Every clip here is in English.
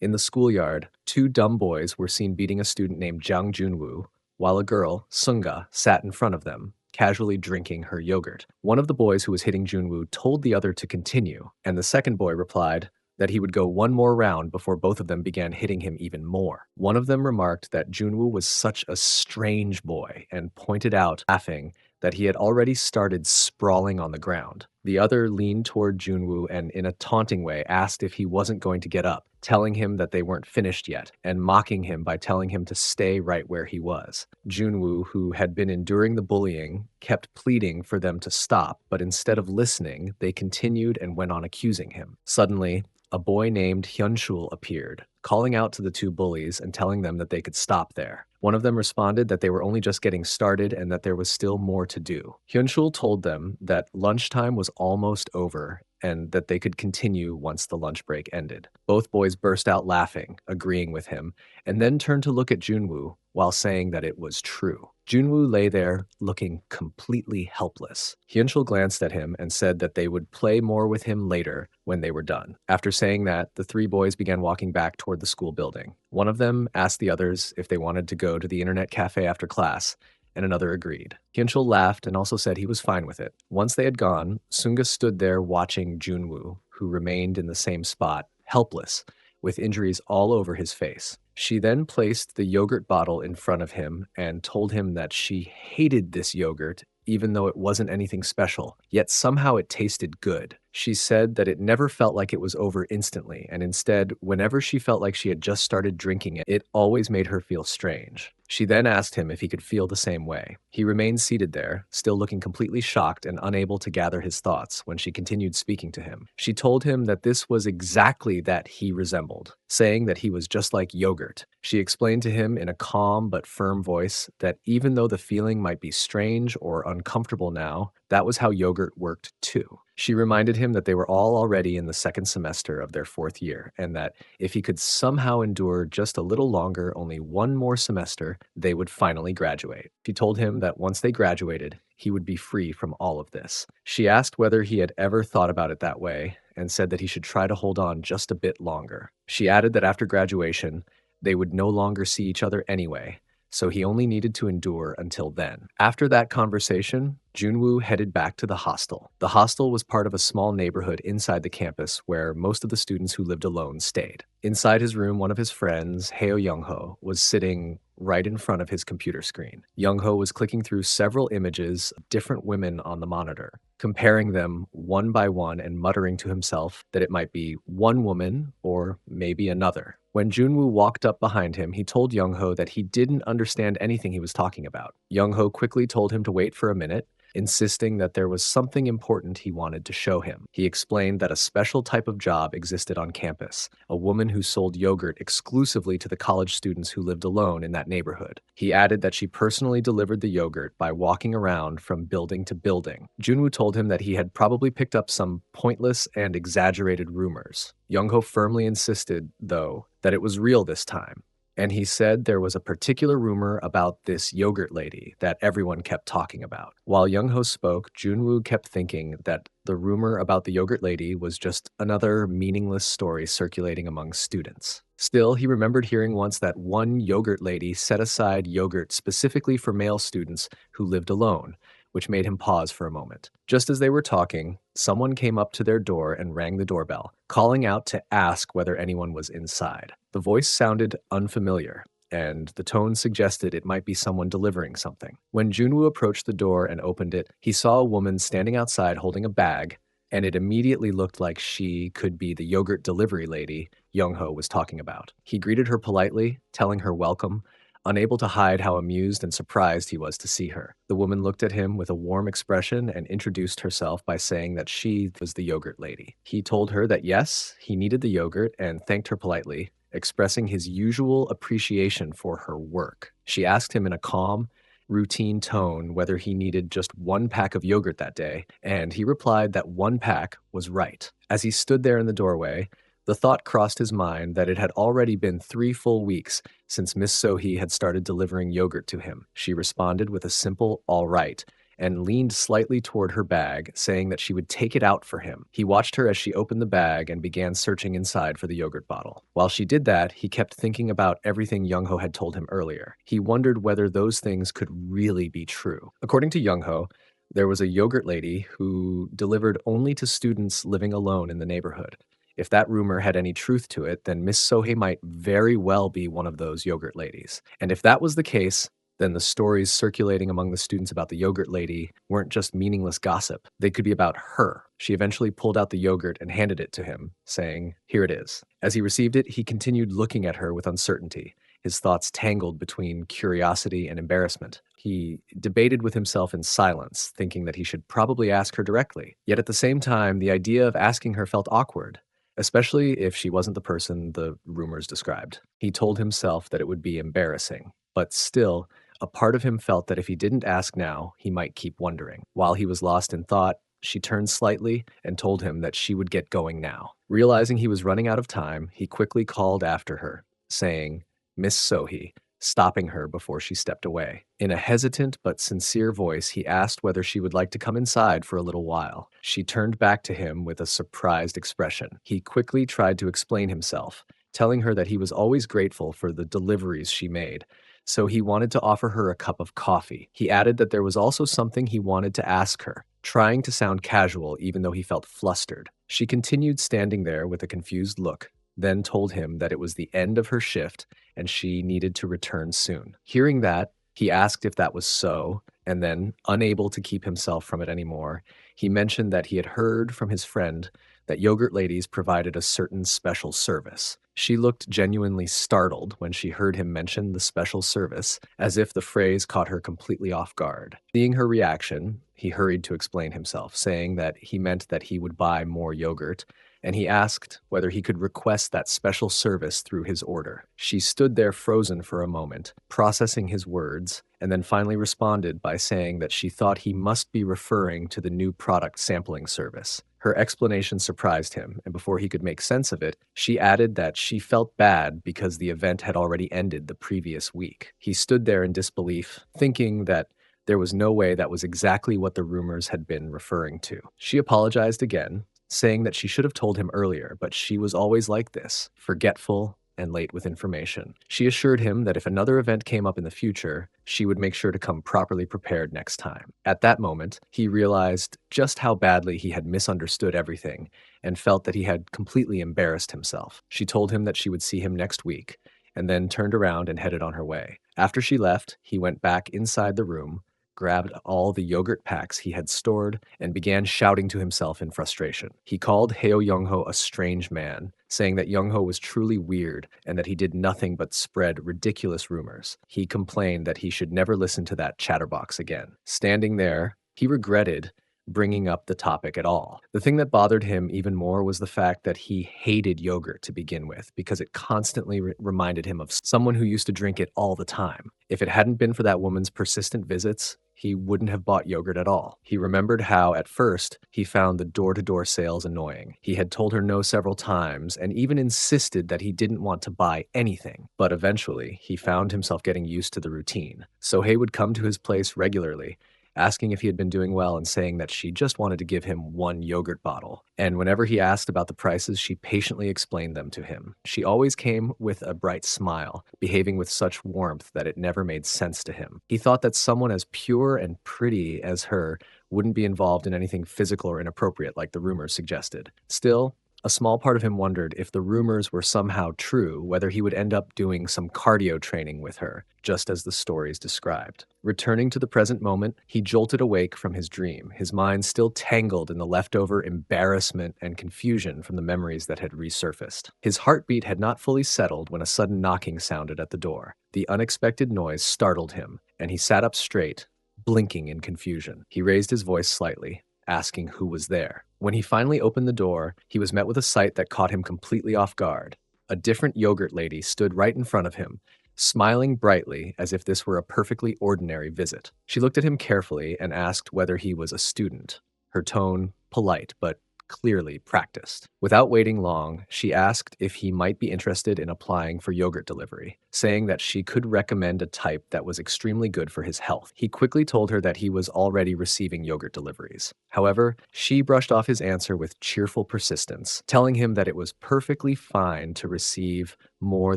In the schoolyard, two dumb boys were seen beating a student named Jiang Junwoo, while a girl, Sunga, sat in front of them, casually drinking her yogurt. One of the boys who was hitting Junwoo told the other to continue, and the second boy replied that he would go one more round before both of them began hitting him even more. One of them remarked that Junwoo was such a strange boy and pointed out, laughing, that he had already started sprawling on the ground. The other leaned toward Junwoo and, in a taunting way, asked if he wasn't going to get up, telling him that they weren't finished yet, and mocking him by telling him to stay right where he was. Junwoo, who had been enduring the bullying, kept pleading for them to stop, but instead of listening, they continued and went on accusing him. Suddenly, a boy named Hyunshul appeared, calling out to the two bullies and telling them that they could stop there. One of them responded that they were only just getting started and that there was still more to do. Hyunshul told them that lunchtime was almost over and that they could continue once the lunch break ended. Both boys burst out laughing, agreeing with him, and then turned to look at Junwoo while saying that it was true. Junwoo lay there looking completely helpless. Hyunshul glanced at him and said that they would play more with him later when they were done. After saying that, the three boys began walking back toward the school building. One of them asked the others if they wanted to go to the internet cafe after class, and another agreed. Hyunshul laughed and also said he was fine with it. Once they had gone, Sunga stood there watching Junwoo, who remained in the same spot, helpless, with injuries all over his face. She then placed the yogurt bottle in front of him and told him that she hated this yogurt even though it wasn't anything special, yet somehow it tasted good. She said that it never felt like it was over instantly, and instead, whenever she felt like she had just started drinking it, it always made her feel strange. She then asked him if he could feel the same way. He remained seated there, still looking completely shocked and unable to gather his thoughts when she continued speaking to him. She told him that this was exactly that he resembled, saying that he was just like yogurt. She explained to him in a calm but firm voice that even though the feeling might be strange or uncomfortable now, that was how yogurt worked too. She reminded him that they were all already in the second semester of their fourth year, and that if he could somehow endure just a little longer, only one more semester, they would finally graduate. She told him that once they graduated, he would be free from all of this. She asked whether he had ever thought about it that way, and said that he should try to hold on just a bit longer. She added that after graduation, they would no longer see each other anyway, so he only needed to endure until then. After that conversation, Junwoo headed back to the hostel. The hostel was part of a small neighborhood inside the campus where most of the students who lived alone stayed. Inside his room, one of his friends, Heo Youngho, was sitting right in front of his computer screen. Youngho was clicking through several images of different women on the monitor, comparing them one by one and muttering to himself that it might be one woman or maybe another. When Junwoo walked up behind him, he told Youngho that he didn't understand anything he was talking about. Youngho quickly told him to wait for a minute, insisting that there was something important he wanted to show him. He explained that a special type of job existed on campus, a woman who sold yogurt exclusively to the college students who lived alone in that neighborhood. He added that she personally delivered the yogurt by walking around from building to building. Junwoo told him that he had probably picked up some pointless and exaggerated rumors. Youngho firmly insisted, though, that it was real this time. And he said there was a particular rumor about this yogurt lady that everyone kept talking about. While Youngho spoke, Junwoo kept thinking that the rumor about the yogurt lady was just another meaningless story circulating among students. Still, he remembered hearing once that one yogurt lady set aside yogurt specifically for male students who lived alone, which made him pause for a moment. Just as they were talking, someone came up to their door and rang the doorbell, calling out to ask whether anyone was inside. The voice sounded unfamiliar, and the tone suggested it might be someone delivering something. When Junwoo approached the door and opened it, he saw a woman standing outside holding a bag, and it immediately looked like she could be the yogurt delivery lady Youngho was talking about. He greeted her politely, telling her welcome, unable to hide how amused and surprised he was to see her. The woman looked at him with a warm expression and introduced herself by saying that she was the yogurt lady. He told her that yes, he needed the yogurt and thanked her politely, expressing his usual appreciation for her work. She asked him in a calm, routine tone whether he needed just one pack of yogurt that day, and he replied that one pack was right. As he stood there in the doorway, the thought crossed his mind that it had already been 3 full weeks since Miss Sohee had started delivering yogurt to him. She responded with a simple "all right," and leaned slightly toward her bag, saying that she would take it out for him. He watched her as she opened the bag and began searching inside for the yogurt bottle. While she did that, he kept thinking about everything Young-ho had told him earlier. He wondered whether those things could really be true. According to Young-ho, there was a yogurt lady who delivered only to students living alone in the neighborhood. If that rumor had any truth to it, then Miss Sohei might very well be one of those yogurt ladies. And if that was the case, then the stories circulating among the students about the yogurt lady weren't just meaningless gossip. They could be about her. She eventually pulled out the yogurt and handed it to him, saying, "Here it is." As he received it, he continued looking at her with uncertainty, his thoughts tangled between curiosity and embarrassment. He debated with himself in silence, thinking that he should probably ask her directly. Yet at the same time, the idea of asking her felt awkward, especially if she wasn't the person the rumors described. He told himself that it would be embarrassing, but still, a part of him felt that if he didn't ask now, he might keep wondering. While he was lost in thought, she turned slightly and told him that she would get going now. Realizing he was running out of time, he quickly called after her, saying, "Miss Sohei," stopping her before she stepped away. In a hesitant but sincere voice, he asked whether she would like to come inside for a little while. She turned back to him with a surprised expression. He quickly tried to explain himself, telling her that he was always grateful for the deliveries she made, so he wanted to offer her a cup of coffee. He added that there was also something he wanted to ask her, trying to sound casual even though he felt flustered. She continued standing there with a confused look, then told him that it was the end of her shift and she needed to return soon. Hearing that, he asked if that was so, and then, unable to keep himself from it anymore, he mentioned that he had heard from his friend that yogurt ladies provided a certain special service. She looked genuinely startled when she heard him mention the special service, as if the phrase caught her completely off guard. Seeing her reaction, he hurried to explain himself, saying that he meant that he would buy more yogurt, and he asked whether he could request that special service through his order. She stood there frozen for a moment, processing his words, and then finally responded by saying that she thought he must be referring to the new product sampling service. Her explanation surprised him, and before he could make sense of it, she added that she felt bad because the event had already ended the previous week. He stood there in disbelief, thinking that there was no way that was exactly what the rumors had been referring to. She apologized again, saying that she should have told him earlier, but she was always like this, forgetful and late with information. She assured him that if another event came up in the future, she would make sure to come properly prepared next time. At that moment, he realized just how badly he had misunderstood everything and felt that he had completely embarrassed himself. She told him that she would see him next week, and then turned around and headed on her way. After she left, he went back inside the room, grabbed all the yogurt packs he had stored, and began shouting to himself in frustration. He called Heo Young-ho a strange man, saying that Young-ho was truly weird and that he did nothing but spread ridiculous rumors. He complained that he should never listen to that chatterbox again. Standing there, he regretted bringing up the topic at all. The thing that bothered him even more was the fact that he hated yogurt to begin with because it constantly reminded him of someone who used to drink it all the time. If it hadn't been for that woman's persistent visits, he wouldn't have bought yogurt at all. He remembered how, at first, he found the door-to-door sales annoying. He had told her no several times and even insisted that he didn't want to buy anything. But eventually, he found himself getting used to the routine. Sohei would come to his place regularly, asking if he had been doing well and saying that she just wanted to give him one yogurt bottle. And whenever he asked about the prices, she patiently explained them to him. She always came with a bright smile, behaving with such warmth that it never made sense to him. He thought that someone as pure and pretty as her wouldn't be involved in anything physical or inappropriate like the rumors suggested. Still, a small part of him wondered if the rumors were somehow true, whether he would end up doing some cardio training with her, just as the stories described. Returning to the present moment, he jolted awake from his dream, his mind still tangled in the leftover embarrassment and confusion from the memories that had resurfaced. His heartbeat had not fully settled when a sudden knocking sounded at the door. The unexpected noise startled him, and he sat up straight, blinking in confusion. He raised his voice slightly, asking who was there. When he finally opened the door, he was met with a sight that caught him completely off guard. A different yogurt lady stood right in front of him, smiling brightly as if this were a perfectly ordinary visit. She looked at him carefully and asked whether he was a student, her tone polite but clearly practiced. Without waiting long, she asked if he might be interested in applying for yogurt delivery, saying that she could recommend a type that was extremely good for his health. He quickly told her that he was already receiving yogurt deliveries. However, she brushed off his answer with cheerful persistence, telling him that it was perfectly fine to receive more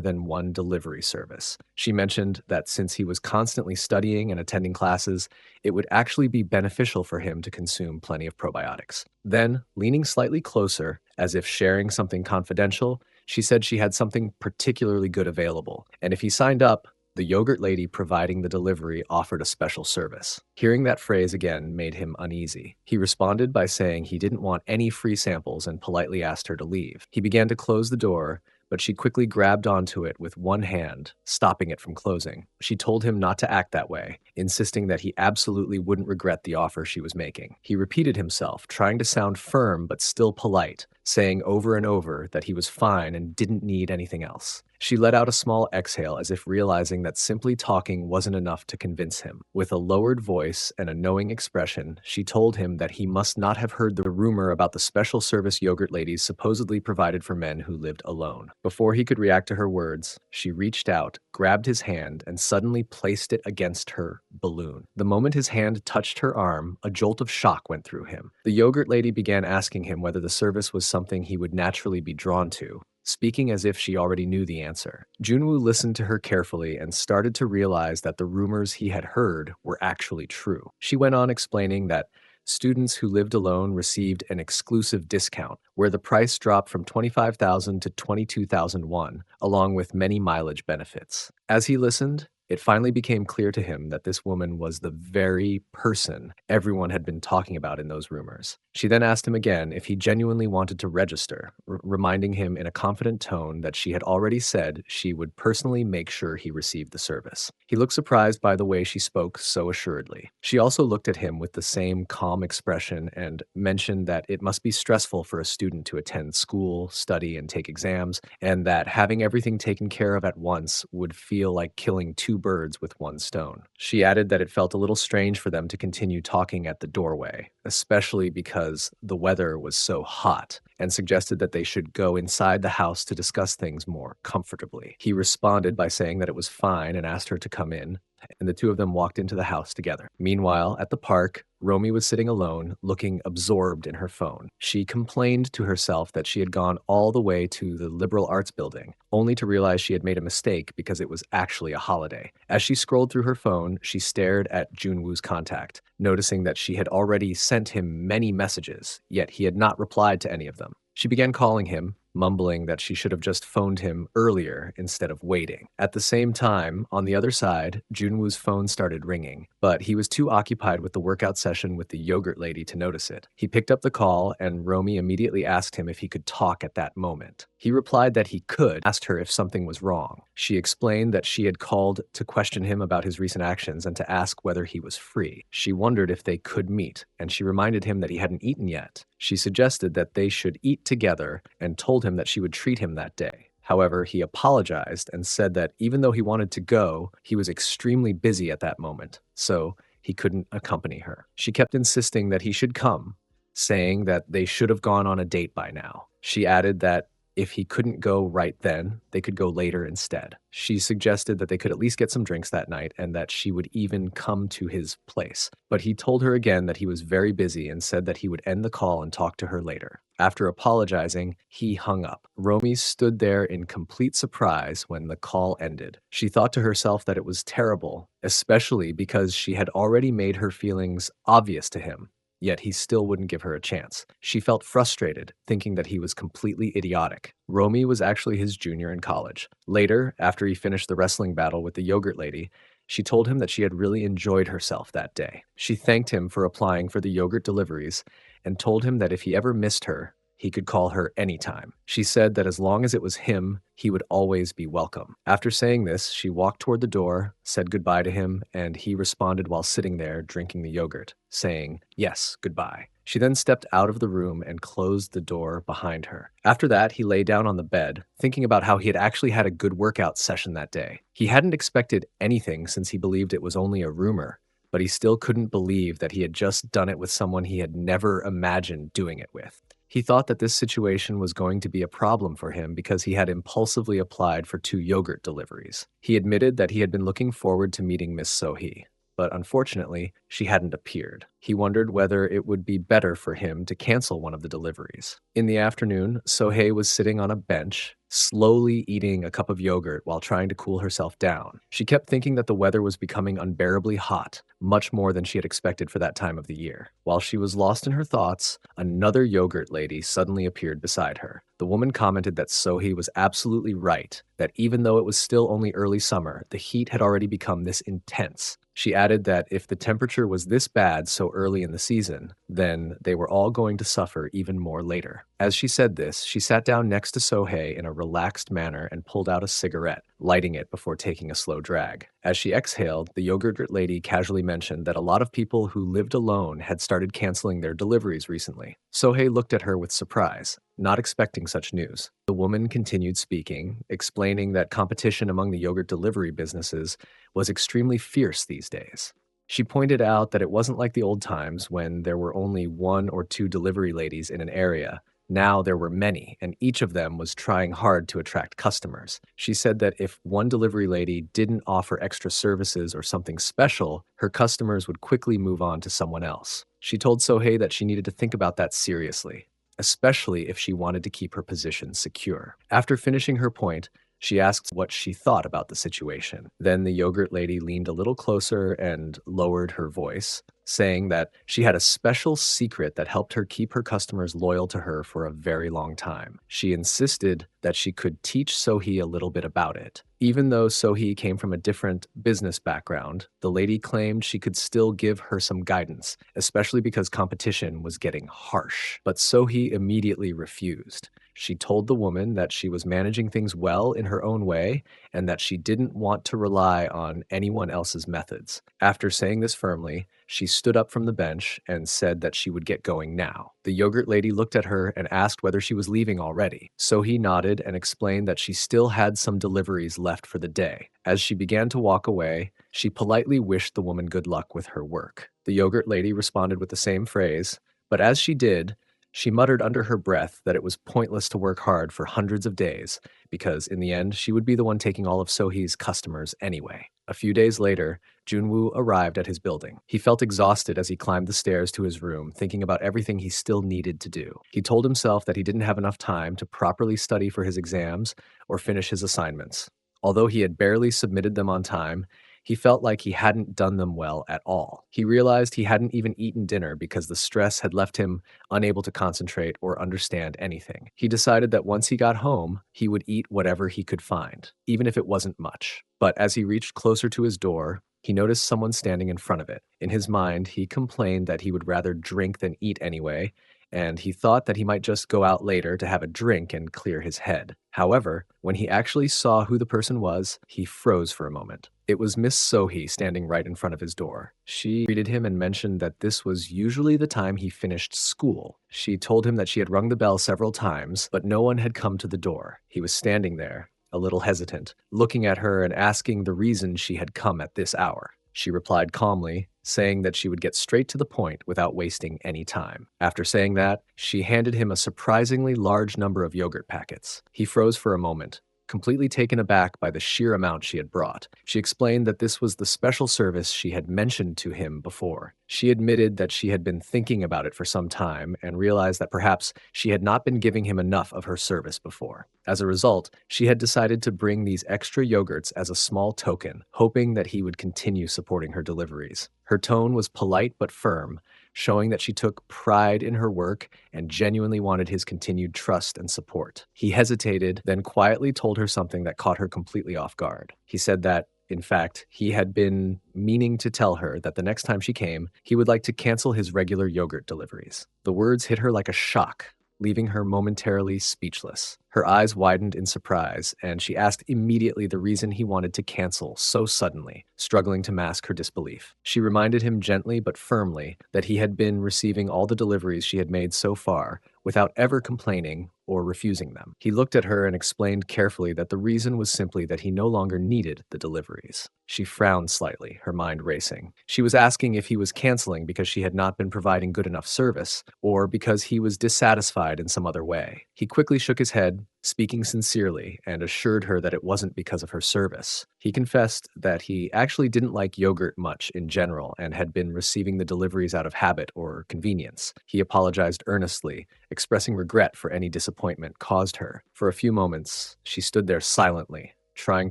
than one delivery service. She mentioned that since he was constantly studying and attending classes, it would actually be beneficial for him to consume plenty of probiotics. Then, leaning slightly closer, as if sharing something confidential, she said she had something particularly good available, and if he signed up, the yogurt lady providing the delivery offered a special service. Hearing that phrase again made him uneasy. He responded by saying he didn't want any free samples and politely asked her to leave. He began to close the door, but she quickly grabbed onto it with one hand, stopping it from closing. She told him not to act that way, insisting that he absolutely wouldn't regret the offer she was making. He repeated himself, trying to sound firm but still polite, saying over and over that he was fine and didn't need anything else. She let out a small exhale as if realizing that simply talking wasn't enough to convince him. With a lowered voice and a knowing expression, she told him that he must not have heard the rumor about the special service yogurt ladies supposedly provided for men who lived alone. Before he could react to her words, she reached out, grabbed his hand, and suddenly placed it against her balloon. The moment his hand touched her arm, a jolt of shock went through him. The yogurt lady began asking him whether the service was something he would naturally be drawn to, speaking as if she already knew the answer. Junwoo listened to her carefully and started to realize that the rumors he had heard were actually true. She went on explaining that students who lived alone received an exclusive discount, where the price dropped from 25,000 to 22,000 won, along with many mileage benefits. As he listened, it finally became clear to him that this woman was the very person everyone had been talking about in those rumors. She then asked him again if he genuinely wanted to register, reminding him in a confident tone that she had already said she would personally make sure he received the service. He looked surprised by the way she spoke so assuredly. She also looked at him with the same calm expression and mentioned that it must be stressful for a student to attend school, study, and take exams, and that having everything taken care of at once would feel like killing two birds with one stone. She added that it felt a little strange for them to continue talking at the doorway, especially because the weather was so hot, and suggested that they should go inside the house to discuss things more comfortably. He responded by saying that it was fine and asked her to come in, and the two of them walked into the house together. Meanwhile, at the park, Romy was sitting alone, looking absorbed in her phone. She complained to herself that she had gone all the way to the liberal arts building, only to realize she had made a mistake because it was actually a holiday. As she scrolled through her phone, she stared at Junwoo's contact, noticing that she had already sent him many messages, yet he had not replied to any of them. She began calling him, mumbling that she should have just phoned him earlier instead of waiting. At the same time, on the other side, Junwoo's phone started ringing, but he was too occupied with the workout session with the yogurt lady to notice it. He picked up the call, and Romy immediately asked him if he could talk at that moment. He replied that he could, asked her if something was wrong. She explained that she had called to question him about his recent actions and to ask whether he was free. She wondered if they could meet, and she reminded him that he hadn't eaten yet. She suggested that they should eat together and told him that she would treat him that day. However, he apologized and said that even though he wanted to go, he was extremely busy at that moment, so he couldn't accompany her. She kept insisting that he should come, saying that they should have gone on a date by now. She added that if he couldn't go right then, they could go later instead. She suggested that they could at least get some drinks that night and that she would even come to his place. But he told her again that he was very busy and said that he would end the call and talk to her later. After apologizing, he hung up. Romy stood there in complete surprise when the call ended. She thought to herself that it was terrible, especially because she had already made her feelings obvious to him. Yet he still wouldn't give her a chance. She felt frustrated, thinking that he was completely idiotic. Romy was actually his junior in college. Later, after he finished the wrestling battle with the yogurt lady, she told him that she had really enjoyed herself that day. She thanked him for applying for the yogurt deliveries and told him that if he ever missed her, he could call her anytime. She said that as long as it was him, he would always be welcome. After saying this, she walked toward the door, said goodbye to him, and he responded while sitting there drinking the yogurt, saying, "Yes, goodbye." She then stepped out of the room and closed the door behind her. After that, he lay down on the bed, thinking about how he had actually had a good workout session that day. He hadn't expected anything since he believed it was only a rumor, but he still couldn't believe that he had just done it with someone he had never imagined doing it with. He thought that this situation was going to be a problem for him because he had impulsively applied for 2 yogurt deliveries. He admitted that he had been looking forward to meeting Miss Sohee, but unfortunately, she hadn't appeared. He wondered whether it would be better for him to cancel one of the deliveries. In the afternoon, Sohei was sitting on a bench, slowly eating a cup of yogurt while trying to cool herself down. She kept thinking that the weather was becoming unbearably hot, much more than she had expected for that time of the year. While she was lost in her thoughts, another yogurt lady suddenly appeared beside her. The woman commented that Sohei was absolutely right, that even though it was still only early summer, the heat had already become this intense. She added that if the temperature was this bad so early in the season, then they were all going to suffer even more later. As she said this, she sat down next to Sohei in a relaxed manner and pulled out a cigarette, lighting it before taking a slow drag. As she exhaled, the yogurt lady casually mentioned that a lot of people who lived alone had started canceling their deliveries recently. Sohei looked at her with surprise, not expecting such news. The woman continued speaking, explaining that competition among the yogurt delivery businesses was extremely fierce these days. She pointed out that it wasn't like the old times when there were only 1 or 2 delivery ladies in an area. Now there were many, and each of them was trying hard to attract customers. She said that if one delivery lady didn't offer extra services or something special, her customers would quickly move on to someone else. She told Sohei that she needed to think about that seriously, especially if she wanted to keep her position secure. After finishing her point, she asked what she thought about the situation. Then the yogurt lady leaned a little closer and lowered her voice, saying that she had a special secret that helped her keep her customers loyal to her for a very long time. She insisted that she could teach Sohei a little bit about it. Even though Sohei came from a different business background, the lady claimed she could still give her some guidance, especially because competition was getting harsh. But Sohei immediately refused. She told the woman that she was managing things well in her own way and that she didn't want to rely on anyone else's methods. After saying this firmly, she stood up from the bench and said that she would get going now. The yogurt lady looked at her and asked whether she was leaving already. Sohei nodded and explained that she still had some deliveries left for the day. As she began to walk away, she politely wished the woman good luck with her work. The yogurt lady responded with the same phrase, but as she did, she muttered under her breath that it was pointless to work hard for hundreds of days, because in the end, she would be the one taking all of Sohei's customers anyway. A few days later, Junwoo arrived at his building. He felt exhausted as he climbed the stairs to his room, thinking about everything he still needed to do. He told himself that he didn't have enough time to properly study for his exams or finish his assignments. Although he had barely submitted them on time, he felt like he hadn't done them well at all. He realized he hadn't even eaten dinner because the stress had left him unable to concentrate or understand anything. He decided that once he got home, he would eat whatever he could find, even if it wasn't much. But as he reached closer to his door, he noticed someone standing in front of it. In his mind, he complained that he would rather drink than eat anyway, and he thought that he might just go out later to have a drink and clear his head. However, when he actually saw who the person was, he froze for a moment. It was Miss Sohei standing right in front of his door. She greeted him and mentioned that this was usually the time he finished school. She told him that she had rung the bell several times, but no one had come to the door. He was standing there, a little hesitant, looking at her and asking the reason she had come at this hour. She replied calmly, saying that she would get straight to the point without wasting any time. After saying that, she handed him a surprisingly large number of yogurt packets. He froze for a moment, completely taken aback by the sheer amount she had brought. She explained that this was the special service she had mentioned to him before. She admitted that she had been thinking about it for some time and realized that perhaps she had not been giving him enough of her service before. As a result, she had decided to bring these extra yogurts as a small token, hoping that he would continue supporting her deliveries. Her tone was polite but firm, showing that she took pride in her work and genuinely wanted his continued trust and support. He hesitated, then quietly told her something that caught her completely off guard. He said that, in fact, he had been meaning to tell her that the next time she came, he would like to cancel his regular yogurt deliveries. The words hit her like a shock, leaving her momentarily speechless. Her eyes widened in surprise, and she asked immediately the reason he wanted to cancel so suddenly, struggling to mask her disbelief. She reminded him gently but firmly that he had been receiving all the deliveries she had made so far without ever complaining or refusing them. He looked at her and explained carefully that the reason was simply that he no longer needed the deliveries. She frowned slightly, her mind racing. She was asking if he was canceling because she had not been providing good enough service, or because he was dissatisfied in some other way. He quickly shook his head, speaking sincerely, and assured her that it wasn't because of her service. He confessed that he actually didn't like yogurt much in general and had been receiving the deliveries out of habit or convenience. He apologized earnestly, expressing regret for any disappointment caused her. For a few moments, she stood there silently, trying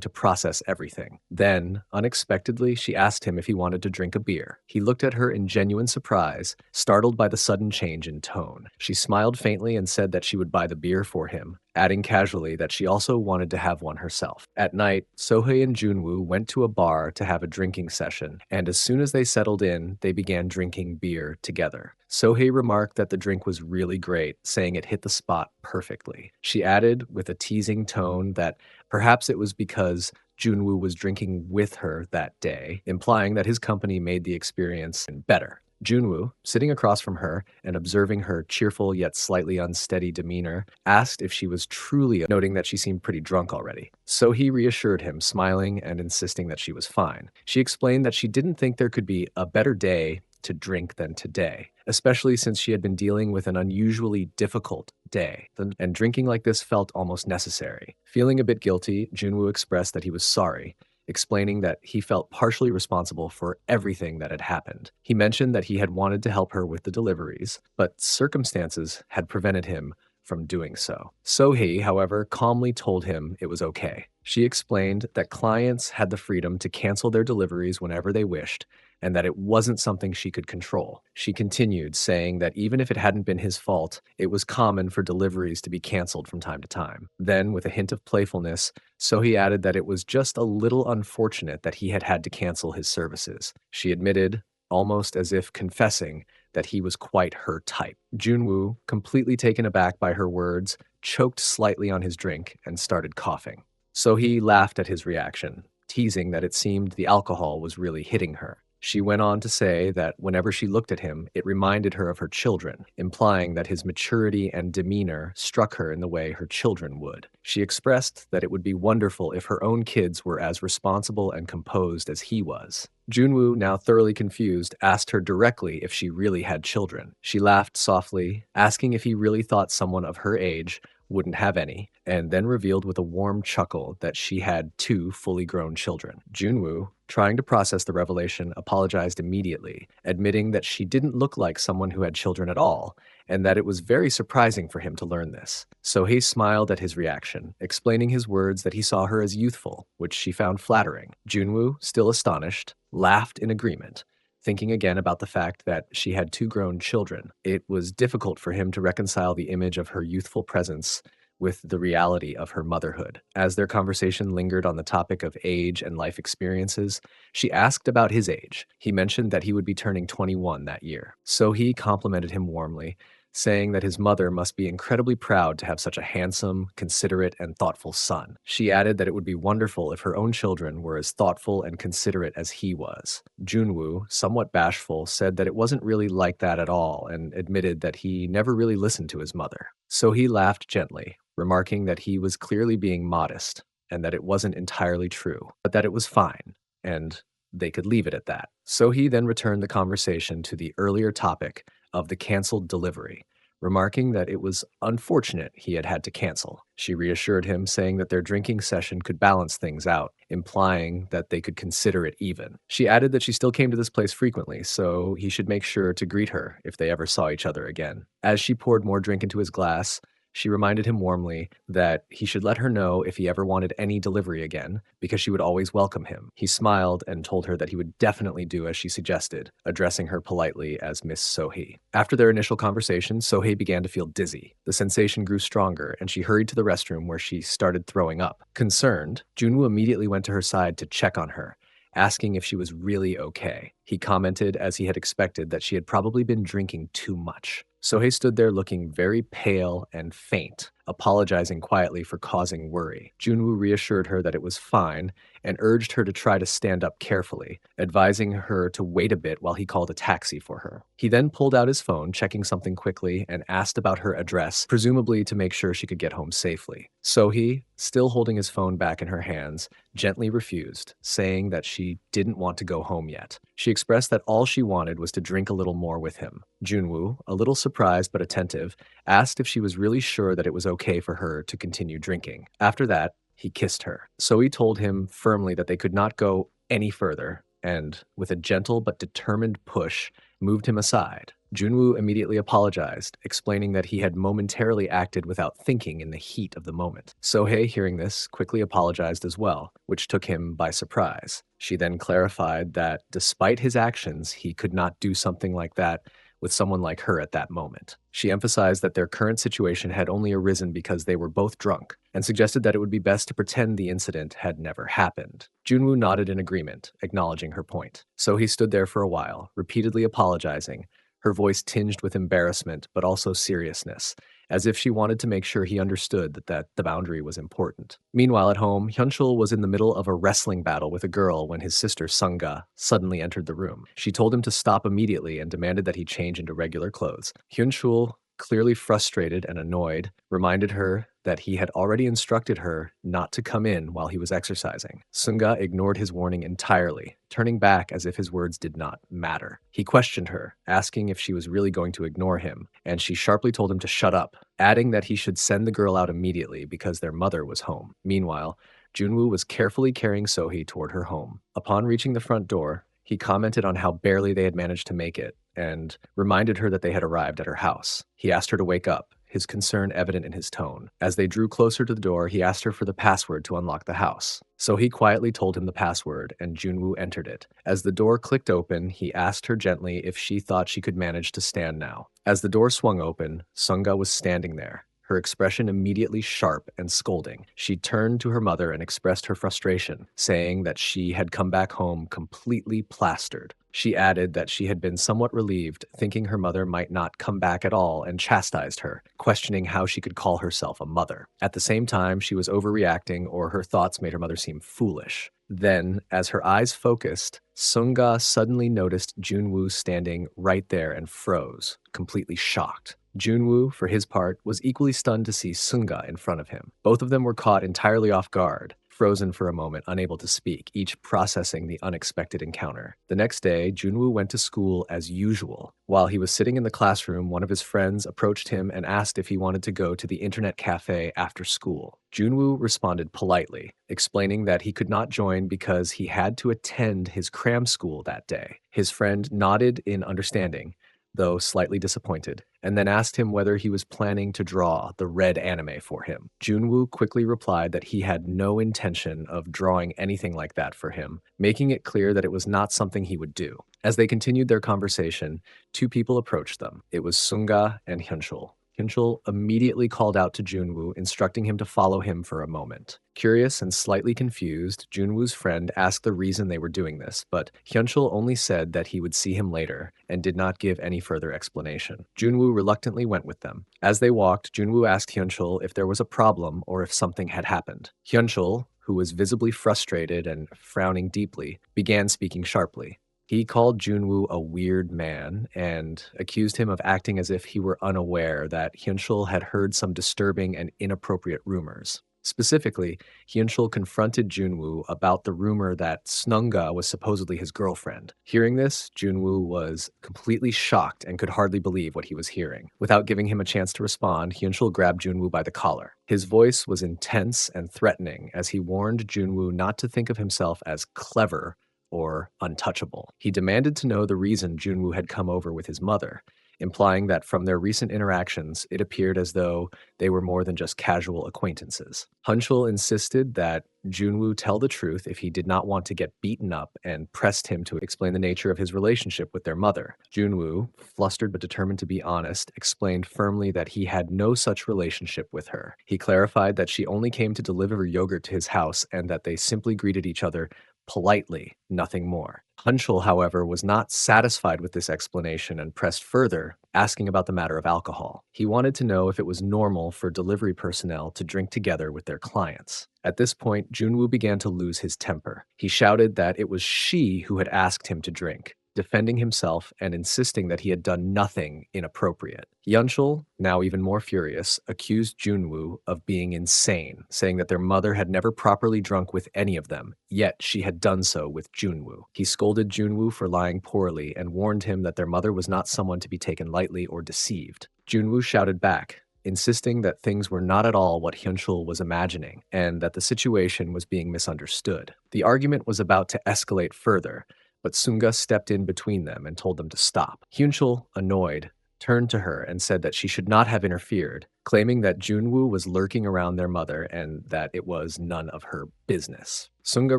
to process everything. Then, unexpectedly, she asked him if he wanted to drink a beer. He looked at her in genuine surprise, startled by the sudden change in tone. She smiled faintly and said that she would buy the beer for him, adding casually that she also wanted to have one herself. At night, Sohei and Junwoo went to a bar to have a drinking session, and as soon as they settled in, they began drinking beer together. Sohei remarked that the drink was really great, saying it hit the spot perfectly. She added, with a teasing tone, that perhaps it was because Junwoo was drinking with her that day, implying that his company made the experience better. Junwoo, sitting across from her and observing her cheerful yet slightly unsteady demeanor, asked if she was truly, noting that she seemed pretty drunk already. So he reassured him, smiling and insisting that she was fine. She explained that she didn't think there could be a better day to drink than today, especially since she had been dealing with an unusually difficult day, and drinking like this felt almost necessary. Feeling a bit guilty, Junwoo expressed that he was sorry, explaining that he felt partially responsible for everything that had happened. He mentioned that he had wanted to help her with the deliveries, but circumstances had prevented him from doing so. Sohei, however, calmly told him it was okay. She explained that clients had the freedom to cancel their deliveries whenever they wished, and that it wasn't something she could control. She continued, saying that even if it hadn't been his fault, it was common for deliveries to be canceled from time to time. Then, with a hint of playfulness, Sohei added that it was just a little unfortunate that he had had to cancel his services. She admitted, almost as if confessing, that he was quite her type. Junwoo, completely taken aback by her words, choked slightly on his drink and started coughing. Sohei laughed at his reaction, teasing that it seemed the alcohol was really hitting her. She went on to say that whenever she looked at him, it reminded her of her children, implying that his maturity and demeanor struck her in the way her children would. She expressed that it would be wonderful if her own kids were as responsible and composed as he was. Junwoo, now thoroughly confused, asked her directly if she really had children. She laughed softly, asking if he really thought someone of her age wouldn't have any, and then revealed with a warm chuckle that she had 2 fully grown children. Junwoo, trying to process the revelation, apologized immediately, admitting that she didn't look like someone who had children at all, and that it was very surprising for him to learn this. So he smiled at his reaction, explaining his words that he saw her as youthful, which she found flattering. Junwoo, still astonished, laughed in agreement, thinking again about the fact that she had 2 grown children. It was difficult for him to reconcile the image of her youthful presence with the reality of her motherhood. As their conversation lingered on the topic of age and life experiences, she asked about his age. He mentioned that he would be turning 21 that year. So he complimented him warmly, saying that his mother must be incredibly proud to have such a handsome, considerate, and thoughtful son. She added that it would be wonderful if her own children were as thoughtful and considerate as he was. Junwoo, somewhat bashful, said that it wasn't really like that at all and admitted that he never really listened to his mother. So he laughed gently, remarking that he was clearly being modest and that it wasn't entirely true, but that it was fine, and they could leave it at that. So he then returned the conversation to the earlier topic of the canceled delivery, remarking that it was unfortunate he had had to cancel. She reassured him, saying that their drinking session could balance things out, implying that they could consider it even. She added that she still came to this place frequently, so he should make sure to greet her if they ever saw each other again. As she poured more drink into his glass, she reminded him warmly that he should let her know if he ever wanted any delivery again, because she would always welcome him. He smiled and told her that he would definitely do as she suggested, addressing her politely as Miss Sohei. After their initial conversation, Sohei began to feel dizzy. The sensation grew stronger, and she hurried to the restroom where she started throwing up. Concerned, Junwoo immediately went to her side to check on her, asking if she was really okay. He commented, as he had expected, that she had probably been drinking too much. Sohei stood there looking very pale and faint, apologizing quietly for causing worry. Junwoo reassured her that it was fine and urged her to try to stand up carefully, advising her to wait a bit while he called a taxi for her. He then pulled out his phone, checking something quickly, and asked about her address, presumably to make sure she could get home safely. Sohee, still holding his phone back in her hands, gently refused, saying that she didn't want to go home yet. She expressed that all she wanted was to drink a little more with him. Junwoo, a little surprised but attentive, asked if she was really sure that it was okay for her to continue drinking. After that, he kissed her. Sohee told him firmly that they could not go any further, and, with a gentle but determined push, moved him aside. Junwoo immediately apologized, explaining that he had momentarily acted without thinking in the heat of the moment. Sohee, hearing this, quickly apologized as well, which took him by surprise. She then clarified that despite his actions, he could not do something like that with someone like her at that moment. She emphasized that their current situation had only arisen because they were both drunk, and suggested that it would be best to pretend the incident had never happened. Junwoo nodded in agreement, acknowledging her point. So he stood there for a while, repeatedly apologizing, her voice tinged with embarrassment but also seriousness, as if she wanted to make sure he understood that the boundary was important. Meanwhile, at home, Hyunchul was in the middle of a wrestling battle with a girl when his sister Sunga suddenly entered the room. She told him to stop immediately and demanded that he change into regular clothes. Hyunchul, clearly frustrated and annoyed, reminded her that he had already instructed her not to come in while he was exercising. Sunga ignored his warning entirely, turning back as if his words did not matter. He questioned her, asking if she was really going to ignore him, and she sharply told him to shut up, adding that he should send the girl out immediately because their mother was home. Meanwhile, Junwoo was carefully carrying Sohee toward her home. Upon reaching the front door, he commented on how barely they had managed to make it, and reminded her that they had arrived at her house. He asked her to wake up, his concern evident in his tone. As they drew closer to the door, he asked her for the password to unlock the house. So he quietly told him the password, and Junwoo entered it. As the door clicked open, he asked her gently if she thought she could manage to stand now. As the door swung open, Sunga was standing there, her expression immediately sharp and scolding. She turned to her mother and expressed her frustration, saying that she had come back home completely plastered. She added that she had been somewhat relieved, thinking her mother might not come back at all, and chastised her, questioning how she could call herself a mother. At the same time, she was overreacting, or her thoughts made her mother seem foolish. Then, as her eyes focused, Sunga suddenly noticed Junwoo standing right there and froze, completely shocked. Junwoo, for his part, was equally stunned to see Sunga in front of him. Both of them were caught entirely off guard, frozen for a moment, unable to speak, each processing the unexpected encounter. The next day, Junwoo went to school as usual. While he was sitting in the classroom, one of his friends approached him and asked if he wanted to go to the internet cafe after school. Junwoo responded politely, explaining that he could not join because he had to attend his cram school that day. His friend nodded in understanding, though slightly disappointed, and then asked him whether he was planning to draw the red anime for him. Junwoo quickly replied that he had no intention of drawing anything like that for him, making it clear that it was not something he would do. As they continued their conversation, two people approached them. It was Sunga and Hyunchul. Hyunchul immediately called out to Junwoo, instructing him to follow him for a moment. Curious and slightly confused, Junwoo's friend asked the reason they were doing this, but Hyunchul only said that he would see him later and did not give any further explanation. Junwoo reluctantly went with them. As they walked, Junwoo asked Hyunchul if there was a problem or if something had happened. Hyunchul, who was visibly frustrated and frowning deeply, began speaking sharply. He called Junwoo a weird man and accused him of acting as if he were unaware that Hyunchul had heard some disturbing and inappropriate rumors. Specifically, Hyunchul confronted Junwoo about the rumor that Snunga was supposedly his girlfriend. Hearing this, Junwoo was completely shocked and could hardly believe what he was hearing. Without giving him a chance to respond, Hyunchul grabbed Junwoo by the collar. His voice was intense and threatening as he warned Junwoo not to think of himself as clever or untouchable. He demanded to know the reason Junwoo had come over with his mother, implying that from their recent interactions, it appeared as though they were more than just casual acquaintances. Hyunchul insisted that Junwoo tell the truth if he did not want to get beaten up and pressed him to explain the nature of his relationship with their mother. Junwoo, flustered but determined to be honest, explained firmly that he had no such relationship with her. He clarified that she only came to deliver yogurt to his house and that they simply greeted each other politely, nothing more. Hunchel, however, was not satisfied with this explanation and pressed further, asking about the matter of alcohol. He wanted to know if it was normal for delivery personnel to drink together with their clients. At this point, Junwoo began to lose his temper. He shouted that it was she who had asked him to drink, defending himself and insisting that he had done nothing inappropriate. Hyunchul, now even more furious, accused Junwoo of being insane, saying that their mother had never properly drunk with any of them, yet she had done so with Junwoo. He scolded Junwoo for lying poorly and warned him that their mother was not someone to be taken lightly or deceived. Junwoo shouted back, insisting that things were not at all what Hyunchul was imagining, and that the situation was being misunderstood. The argument was about to escalate further, but Sunga stepped in between them and told them to stop. Hyunchul, annoyed, turned to her and said that she should not have interfered, claiming that Junwoo was lurking around their mother and that it was none of her business. Sunga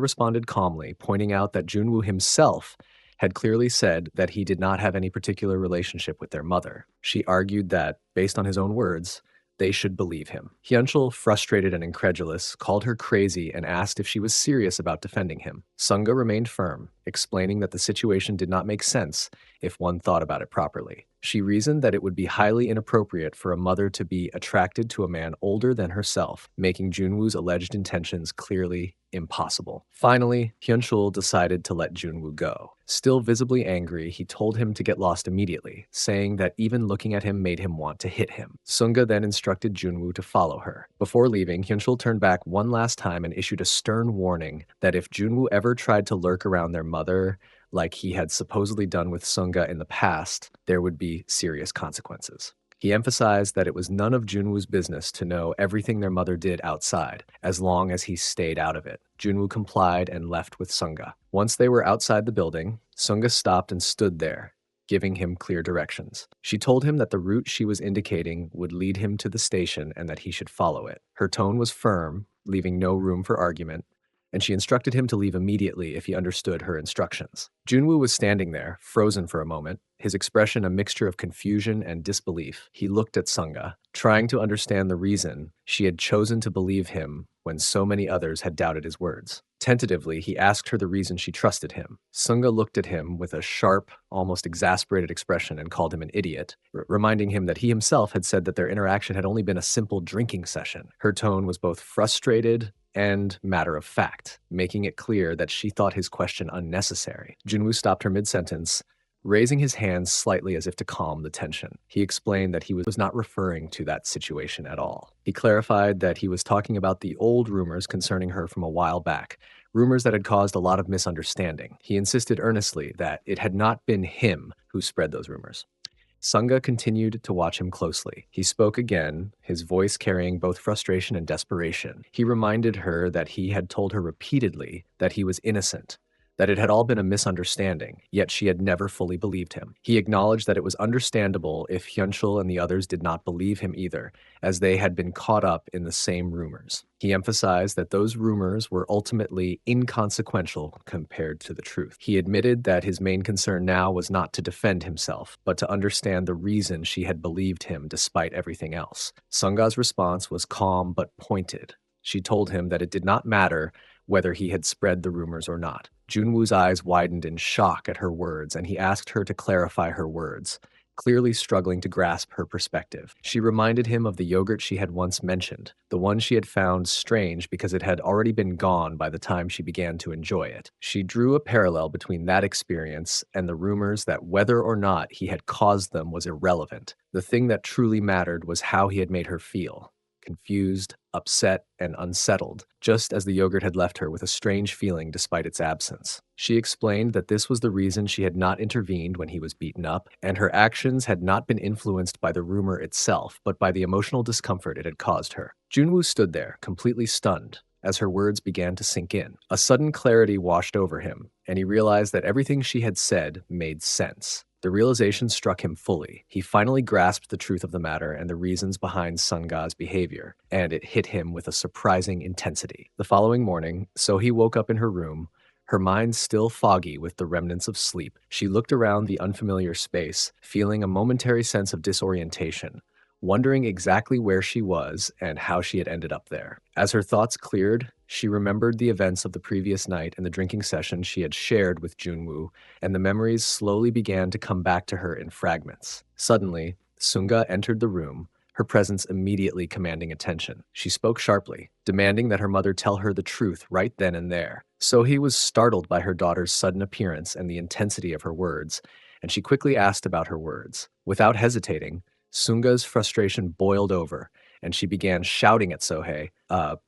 responded calmly, pointing out that Junwoo himself had clearly said that he did not have any particular relationship with their mother. She argued that, based on his own words, they should believe him. Hyunchul, frustrated and incredulous, called her crazy and asked if she was serious about defending him. Sunga remained firm, explaining that the situation did not make sense if one thought about it properly. She reasoned that it would be highly inappropriate for a mother to be attracted to a man older than herself, making Junwoo's alleged intentions clearly impossible. Finally, Hyunchul decided to let Junwoo go. Still visibly angry, he told him to get lost immediately, saying that even looking at him made him want to hit him. Sunga then instructed Junwoo to follow her. Before leaving, Hyunchul turned back one last time and issued a stern warning that if Junwoo ever tried to lurk around their mother, like he had supposedly done with Sunga in the past, there would be serious consequences. He emphasized that it was none of Junwoo's business to know everything their mother did outside, as long as he stayed out of it. Junwoo complied and left with Sunga. Once they were outside the building, Sunga stopped and stood there, giving him clear directions. She told him that the route she was indicating would lead him to the station and that he should follow it. Her tone was firm, leaving no room for argument, and she instructed him to leave immediately if he understood her instructions. Junwoo was standing there, frozen for a moment, his expression a mixture of confusion and disbelief. He looked at Sunga, trying to understand the reason she had chosen to believe him when so many others had doubted his words. Tentatively, he asked her the reason she trusted him. Sunga looked at him with a sharp, almost exasperated expression and called him an idiot, reminding him that he himself had said that their interaction had only been a simple drinking session. Her tone was both frustrated and matter of fact, making it clear that she thought his question unnecessary. Junwoo stopped her mid-sentence, raising his hands slightly as if to calm the tension. He explained that he was not referring to that situation at all. He clarified that he was talking about the old rumors concerning her from a while back, rumors that had caused a lot of misunderstanding. He insisted earnestly that it had not been him who spread those rumors. Sunga continued to watch him closely. He spoke again, his voice carrying both frustration and desperation. He reminded her that he had told her repeatedly that he was innocent, that it had all been a misunderstanding, yet she had never fully believed him. He acknowledged that it was understandable if Hyunchul and the others did not believe him either, as they had been caught up in the same rumors. He emphasized that those rumors were ultimately inconsequential compared to the truth. He admitted that his main concern now was not to defend himself, but to understand the reason she had believed him despite everything else. Sunga's response was calm but pointed. She told him that it did not matter whether he had spread the rumors or not. Junwoo's eyes widened in shock at her words, and he asked her to clarify her words, clearly struggling to grasp her perspective. She reminded him of the yogurt she had once mentioned, the one she had found strange because it had already been gone by the time she began to enjoy it. She drew a parallel between that experience and the rumors that whether or not he had caused them was irrelevant. The thing that truly mattered was how he had made her feel. Confused, upset, and unsettled, just as the yogurt had left her with a strange feeling despite its absence. She explained that this was the reason she had not intervened when he was beaten up, and her actions had not been influenced by the rumor itself, but by the emotional discomfort it had caused her. Junwoo stood there, completely stunned, as her words began to sink in. A sudden clarity washed over him, and he realized that everything she had said made sense. The realization struck him fully. He finally grasped the truth of the matter and the reasons behind Sunga's behavior, and it hit him with a surprising intensity. The following morning, Sohee woke up in her room, her mind still foggy with the remnants of sleep. She looked around the unfamiliar space, feeling a momentary sense of disorientation, wondering exactly where she was and how she had ended up there. As her thoughts cleared, she remembered the events of the previous night and the drinking session she had shared with Junwoo, and the memories slowly began to come back to her in fragments. Suddenly, Sunga entered the room, her presence immediately commanding attention. She spoke sharply, demanding that her mother tell her the truth right then and there. Sohee was startled by her daughter's sudden appearance and the intensity of her words, and she quickly asked about her words. Without hesitating, Sunga's frustration boiled over, and she began shouting at Sohei,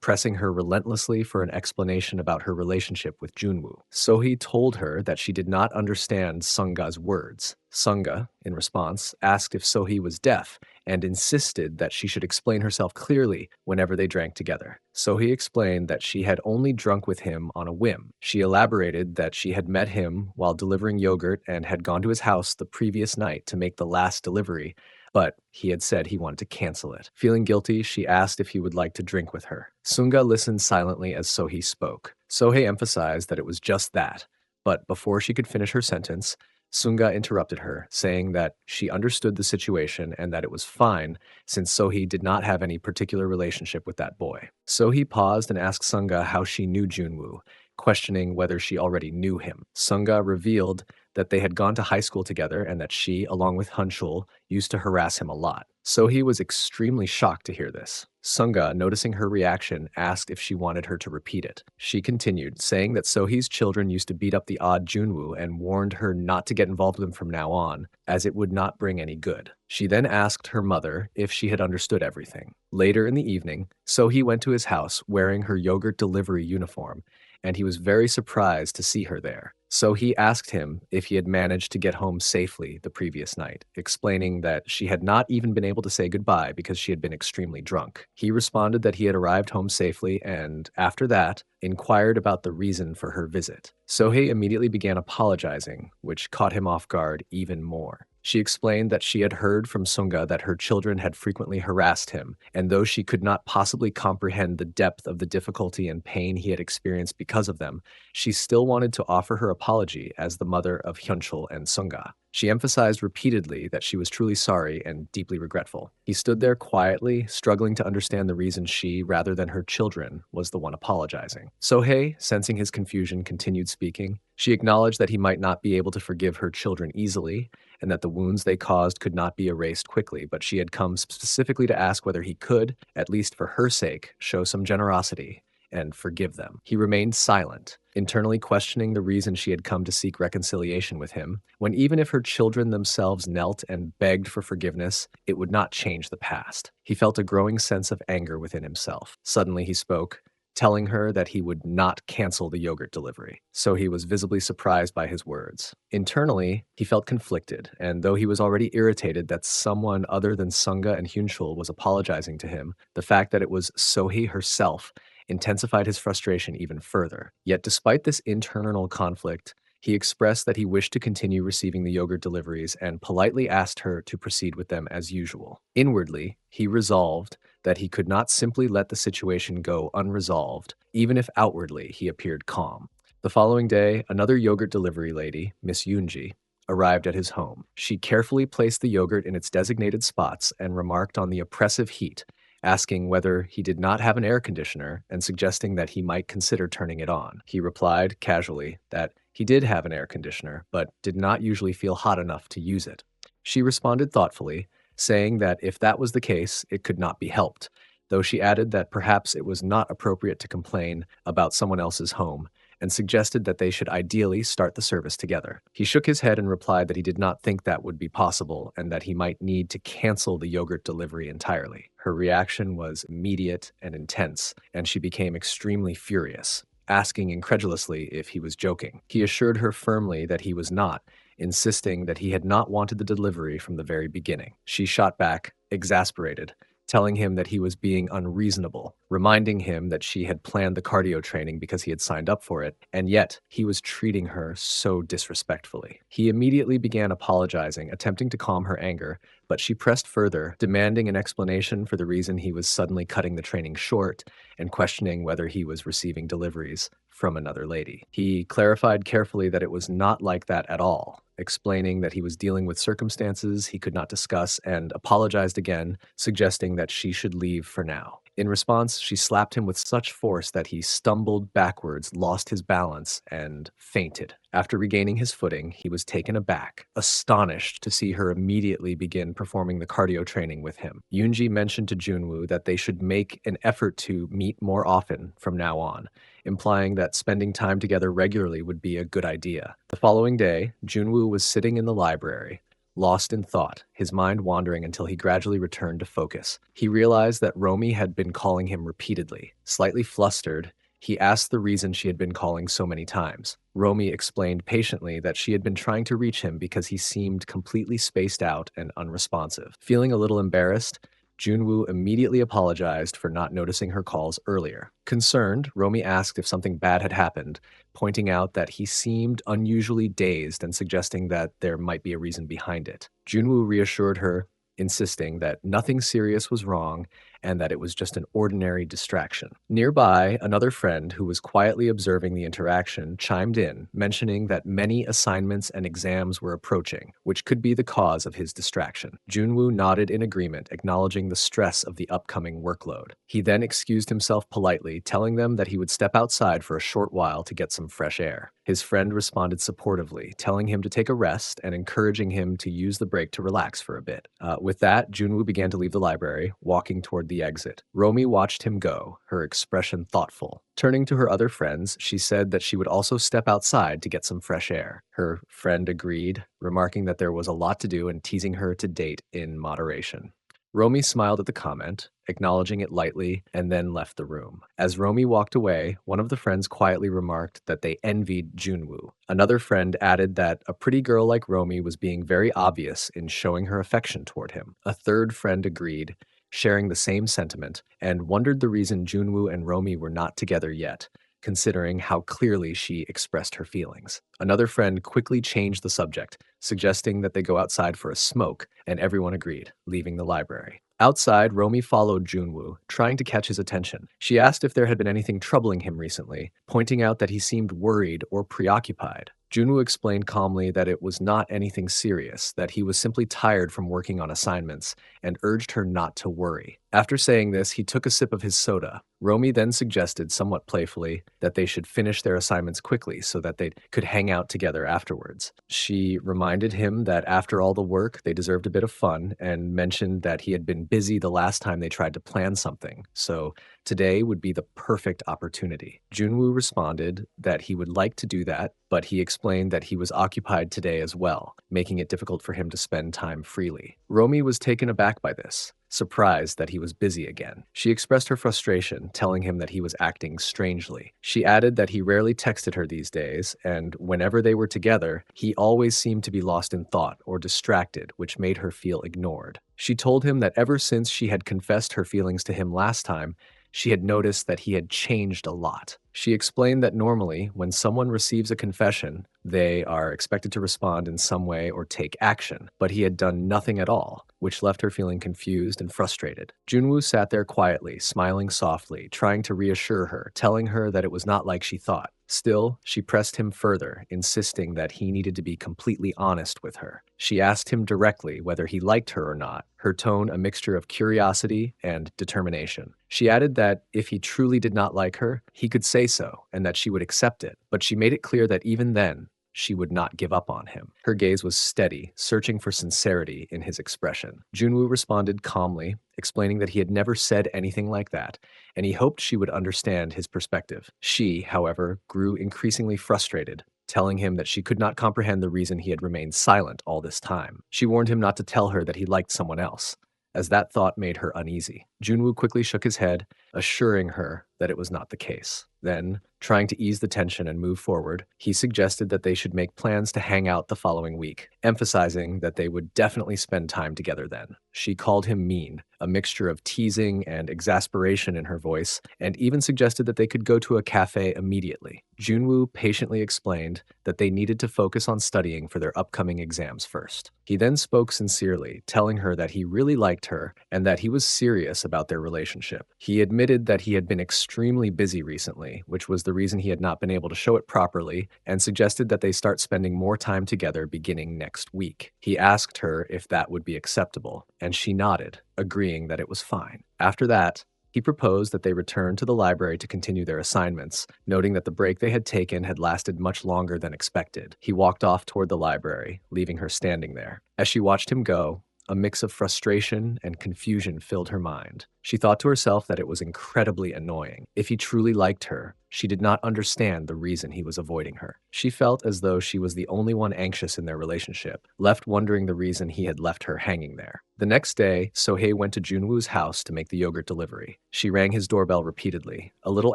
pressing her relentlessly for an explanation about her relationship with Junwoo. Sohei told her that she did not understand Sunga's words. Sunga, in response, asked if Sohei was deaf and insisted that she should explain herself clearly whenever they drank together. Sohei explained that she had only drunk with him on a whim. She elaborated that she had met him while delivering yogurt and had gone to his house the previous night to make the last delivery, but he had said he wanted to cancel it. Feeling guilty, she asked if he would like to drink with her. Sunga listened silently as Sohei spoke. Sohei emphasized that it was just that, but before she could finish her sentence, Sunga interrupted her, saying that she understood the situation and that it was fine since Sohei did not have any particular relationship with that boy. Sohei paused and asked Sunga how she knew Junwoo, questioning whether she already knew him. Sunga revealed that they had gone to high school together and that she, along with Hunchul, used to harass him a lot. Sohei was extremely shocked to hear this. Sunga, noticing her reaction, asked if she wanted her to repeat it. She continued, saying that Sohei's children used to beat up the odd Junwoo and warned her not to get involved with him from now on, as it would not bring any good. She then asked her mother if she had understood everything. Later in the evening, Sohei went to his house wearing her yogurt delivery uniform, and he was very surprised to see her there. So he asked him if he had managed to get home safely the previous night, explaining that she had not even been able to say goodbye because she had been extremely drunk. He responded that he had arrived home safely and, after that, inquired about the reason for her visit. Sohei immediately began apologizing, which caught him off guard even more. She explained that she had heard from Sunga that her children had frequently harassed him, and though she could not possibly comprehend the depth of the difficulty and pain he had experienced because of them, she still wanted to offer her apology as the mother of Hyunchul and Sunga. She emphasized repeatedly that she was truly sorry and deeply regretful. He stood there quietly, struggling to understand the reason she, rather than her children, was the one apologizing. Sohei, sensing his confusion, continued speaking. She acknowledged that he might not be able to forgive her children easily, and that the wounds they caused could not be erased quickly, but she had come specifically to ask whether he could, at least for her sake, show some generosity and forgive them. He remained silent, internally questioning the reason she had come to seek reconciliation with him, when even if her children themselves knelt and begged for forgiveness, it would not change the past. He felt a growing sense of anger within himself. Suddenly he spoke, telling her that he would not cancel the yogurt delivery. So he was visibly surprised by his words. Internally, he felt conflicted, and though he was already irritated that someone other than Sunga and Hyunchul was apologizing to him, the fact that it was Sohee herself intensified his frustration even further. Yet despite this internal conflict, he expressed that he wished to continue receiving the yogurt deliveries and politely asked her to proceed with them as usual. Inwardly, he resolved that he could not simply let the situation go unresolved, even if outwardly he appeared calm. The following day, another yogurt delivery lady, Miss Yoonji, arrived at his home. She carefully placed the yogurt in its designated spots and remarked on the oppressive heat, asking whether he did not have an air conditioner and suggesting that he might consider turning it on. He replied casually that he did have an air conditioner, but did not usually feel hot enough to use it. She responded thoughtfully, saying that if that was the case, it could not be helped, though she added that perhaps it was not appropriate to complain about someone else's home, and suggested that they should ideally start the service together. He shook his head and replied that he did not think that would be possible and that he might need to cancel the yogurt delivery entirely. Her reaction was immediate and intense, and she became extremely furious, asking incredulously if he was joking. He assured her firmly that he was not, insisting that he had not wanted the delivery from the very beginning. She shot back, exasperated, telling him that he was being unreasonable, reminding him that she had planned the cardio training because he had signed up for it, and yet he was treating her so disrespectfully. He immediately began apologizing, attempting to calm her anger, but she pressed further, demanding an explanation for the reason he was suddenly cutting the training short and questioning whether he was receiving deliveries from another lady. He clarified carefully that it was not like that at all, explaining that he was dealing with circumstances he could not discuss, and apologized again, suggesting that she should leave for now. In response, she slapped him with such force that he stumbled backwards, lost his balance, and fainted. After regaining his footing, he was taken aback, astonished to see her immediately begin performing the cardio training with him. Yoonji mentioned to Junwoo that they should make an effort to meet more often from now on, implying that spending time together regularly would be a good idea. The following day, Junwoo was sitting in the library, lost in thought, his mind wandering until he gradually returned to focus. He realized that Romy had been calling him repeatedly. Slightly flustered, he asked the reason she had been calling so many times. Romy explained patiently that she had been trying to reach him because he seemed completely spaced out and unresponsive. Feeling a little embarrassed, Junwoo immediately apologized for not noticing her calls earlier. Concerned, Romy asked if something bad had happened, pointing out that he seemed unusually dazed and suggesting that there might be a reason behind it. Junwoo reassured her, insisting that nothing serious was wrong and that it was just an ordinary distraction. Nearby, another friend who was quietly observing the interaction chimed in, mentioning that many assignments and exams were approaching, which could be the cause of his distraction. Junwoo nodded in agreement, acknowledging the stress of the upcoming workload. He then excused himself politely, telling them that he would step outside for a short while to get some fresh air. His friend responded supportively, telling him to take a rest and encouraging him to use the break to relax for a bit. With that, Junwoo began to leave the library, walking toward the exit. Romy watched him go, her expression thoughtful. Turning to her other friends, she said that she would also step outside to get some fresh air. Her friend agreed, remarking that there was a lot to do and teasing her to date in moderation. Romy smiled at the comment, acknowledging it lightly, and then left the room. As Romy walked away, one of the friends quietly remarked that they envied Junwoo. Another friend added that a pretty girl like Romy was being very obvious in showing her affection toward him. A third friend agreed, sharing the same sentiment, and wondered the reason Junwoo and Romy were not together yet, considering how clearly she expressed her feelings. Another friend quickly changed the subject, suggesting that they go outside for a smoke, and everyone agreed, leaving the library. Outside, Romy followed Junwoo, trying to catch his attention. She asked if there had been anything troubling him recently, pointing out that he seemed worried or preoccupied. Junwoo explained calmly that it was not anything serious, that he was simply tired from working on assignments, and urged her not to worry. After saying this, he took a sip of his soda. Romy then suggested, somewhat playfully, that they should finish their assignments quickly so that they could hang out together afterwards. She reminded him that after all the work, they deserved a bit of fun, and mentioned that he had been busy the last time they tried to plan something, so today would be the perfect opportunity. Junwoo responded that he would like to do that, but he explained that he was occupied today as well, making it difficult for him to spend time freely. Romy was taken aback by this, surprised that he was busy again. She expressed her frustration, telling him that he was acting strangely. She added that he rarely texted her these days, and whenever they were together, he always seemed to be lost in thought or distracted, which made her feel ignored. She told him that ever since she had confessed her feelings to him last time, she had noticed that he had changed a lot. She explained that normally, when someone receives a confession, they are expected to respond in some way or take action, but he had done nothing at all, which left her feeling confused and frustrated. Junwoo sat there quietly, smiling softly, trying to reassure her, telling her that it was not like she thought. Still, she pressed him further, insisting that he needed to be completely honest with her. She asked him directly whether he liked her or not, her tone a mixture of curiosity and determination. She added that if he truly did not like her, he could say so, and that she would accept it, but she made it clear that even then, she would not give up on him. Her gaze was steady, searching for sincerity in his expression. Junwoo responded calmly, explaining that he had never said anything like that, and he hoped she would understand his perspective. She, however, grew increasingly frustrated, telling him that she could not comprehend the reason he had remained silent all this time. She warned him not to tell her that he liked someone else, as that thought made her uneasy. Junwoo quickly shook his head, assuring her that it was not the case. Then, trying to ease the tension and move forward, he suggested that they should make plans to hang out the following week, emphasizing that they would definitely spend time together then. She called him mean, a mixture of teasing and exasperation in her voice, and even suggested that they could go to a cafe immediately. Junwoo patiently explained that they needed to focus on studying for their upcoming exams first. He then spoke sincerely, telling her that he really liked her and that he was serious about their relationship. He admitted that he had been extremely busy recently, which was the reason he had not been able to show it properly, and suggested that they start spending more time together beginning next week. He asked her if that would be acceptable, and she nodded, agreeing that it was fine. After that, he proposed that they return to the library to continue their assignments, noting that the break they had taken had lasted much longer than expected. He walked off toward the library, leaving her standing there. As she watched him go, a mix of frustration and confusion filled her mind. She thought to herself that it was incredibly annoying. If he truly liked her, she did not understand the reason he was avoiding her. She felt as though she was the only one anxious in their relationship, left wondering the reason he had left her hanging there. The next day, Sohei went to Junwoo's house to make the yogurt delivery. She rang his doorbell repeatedly, a little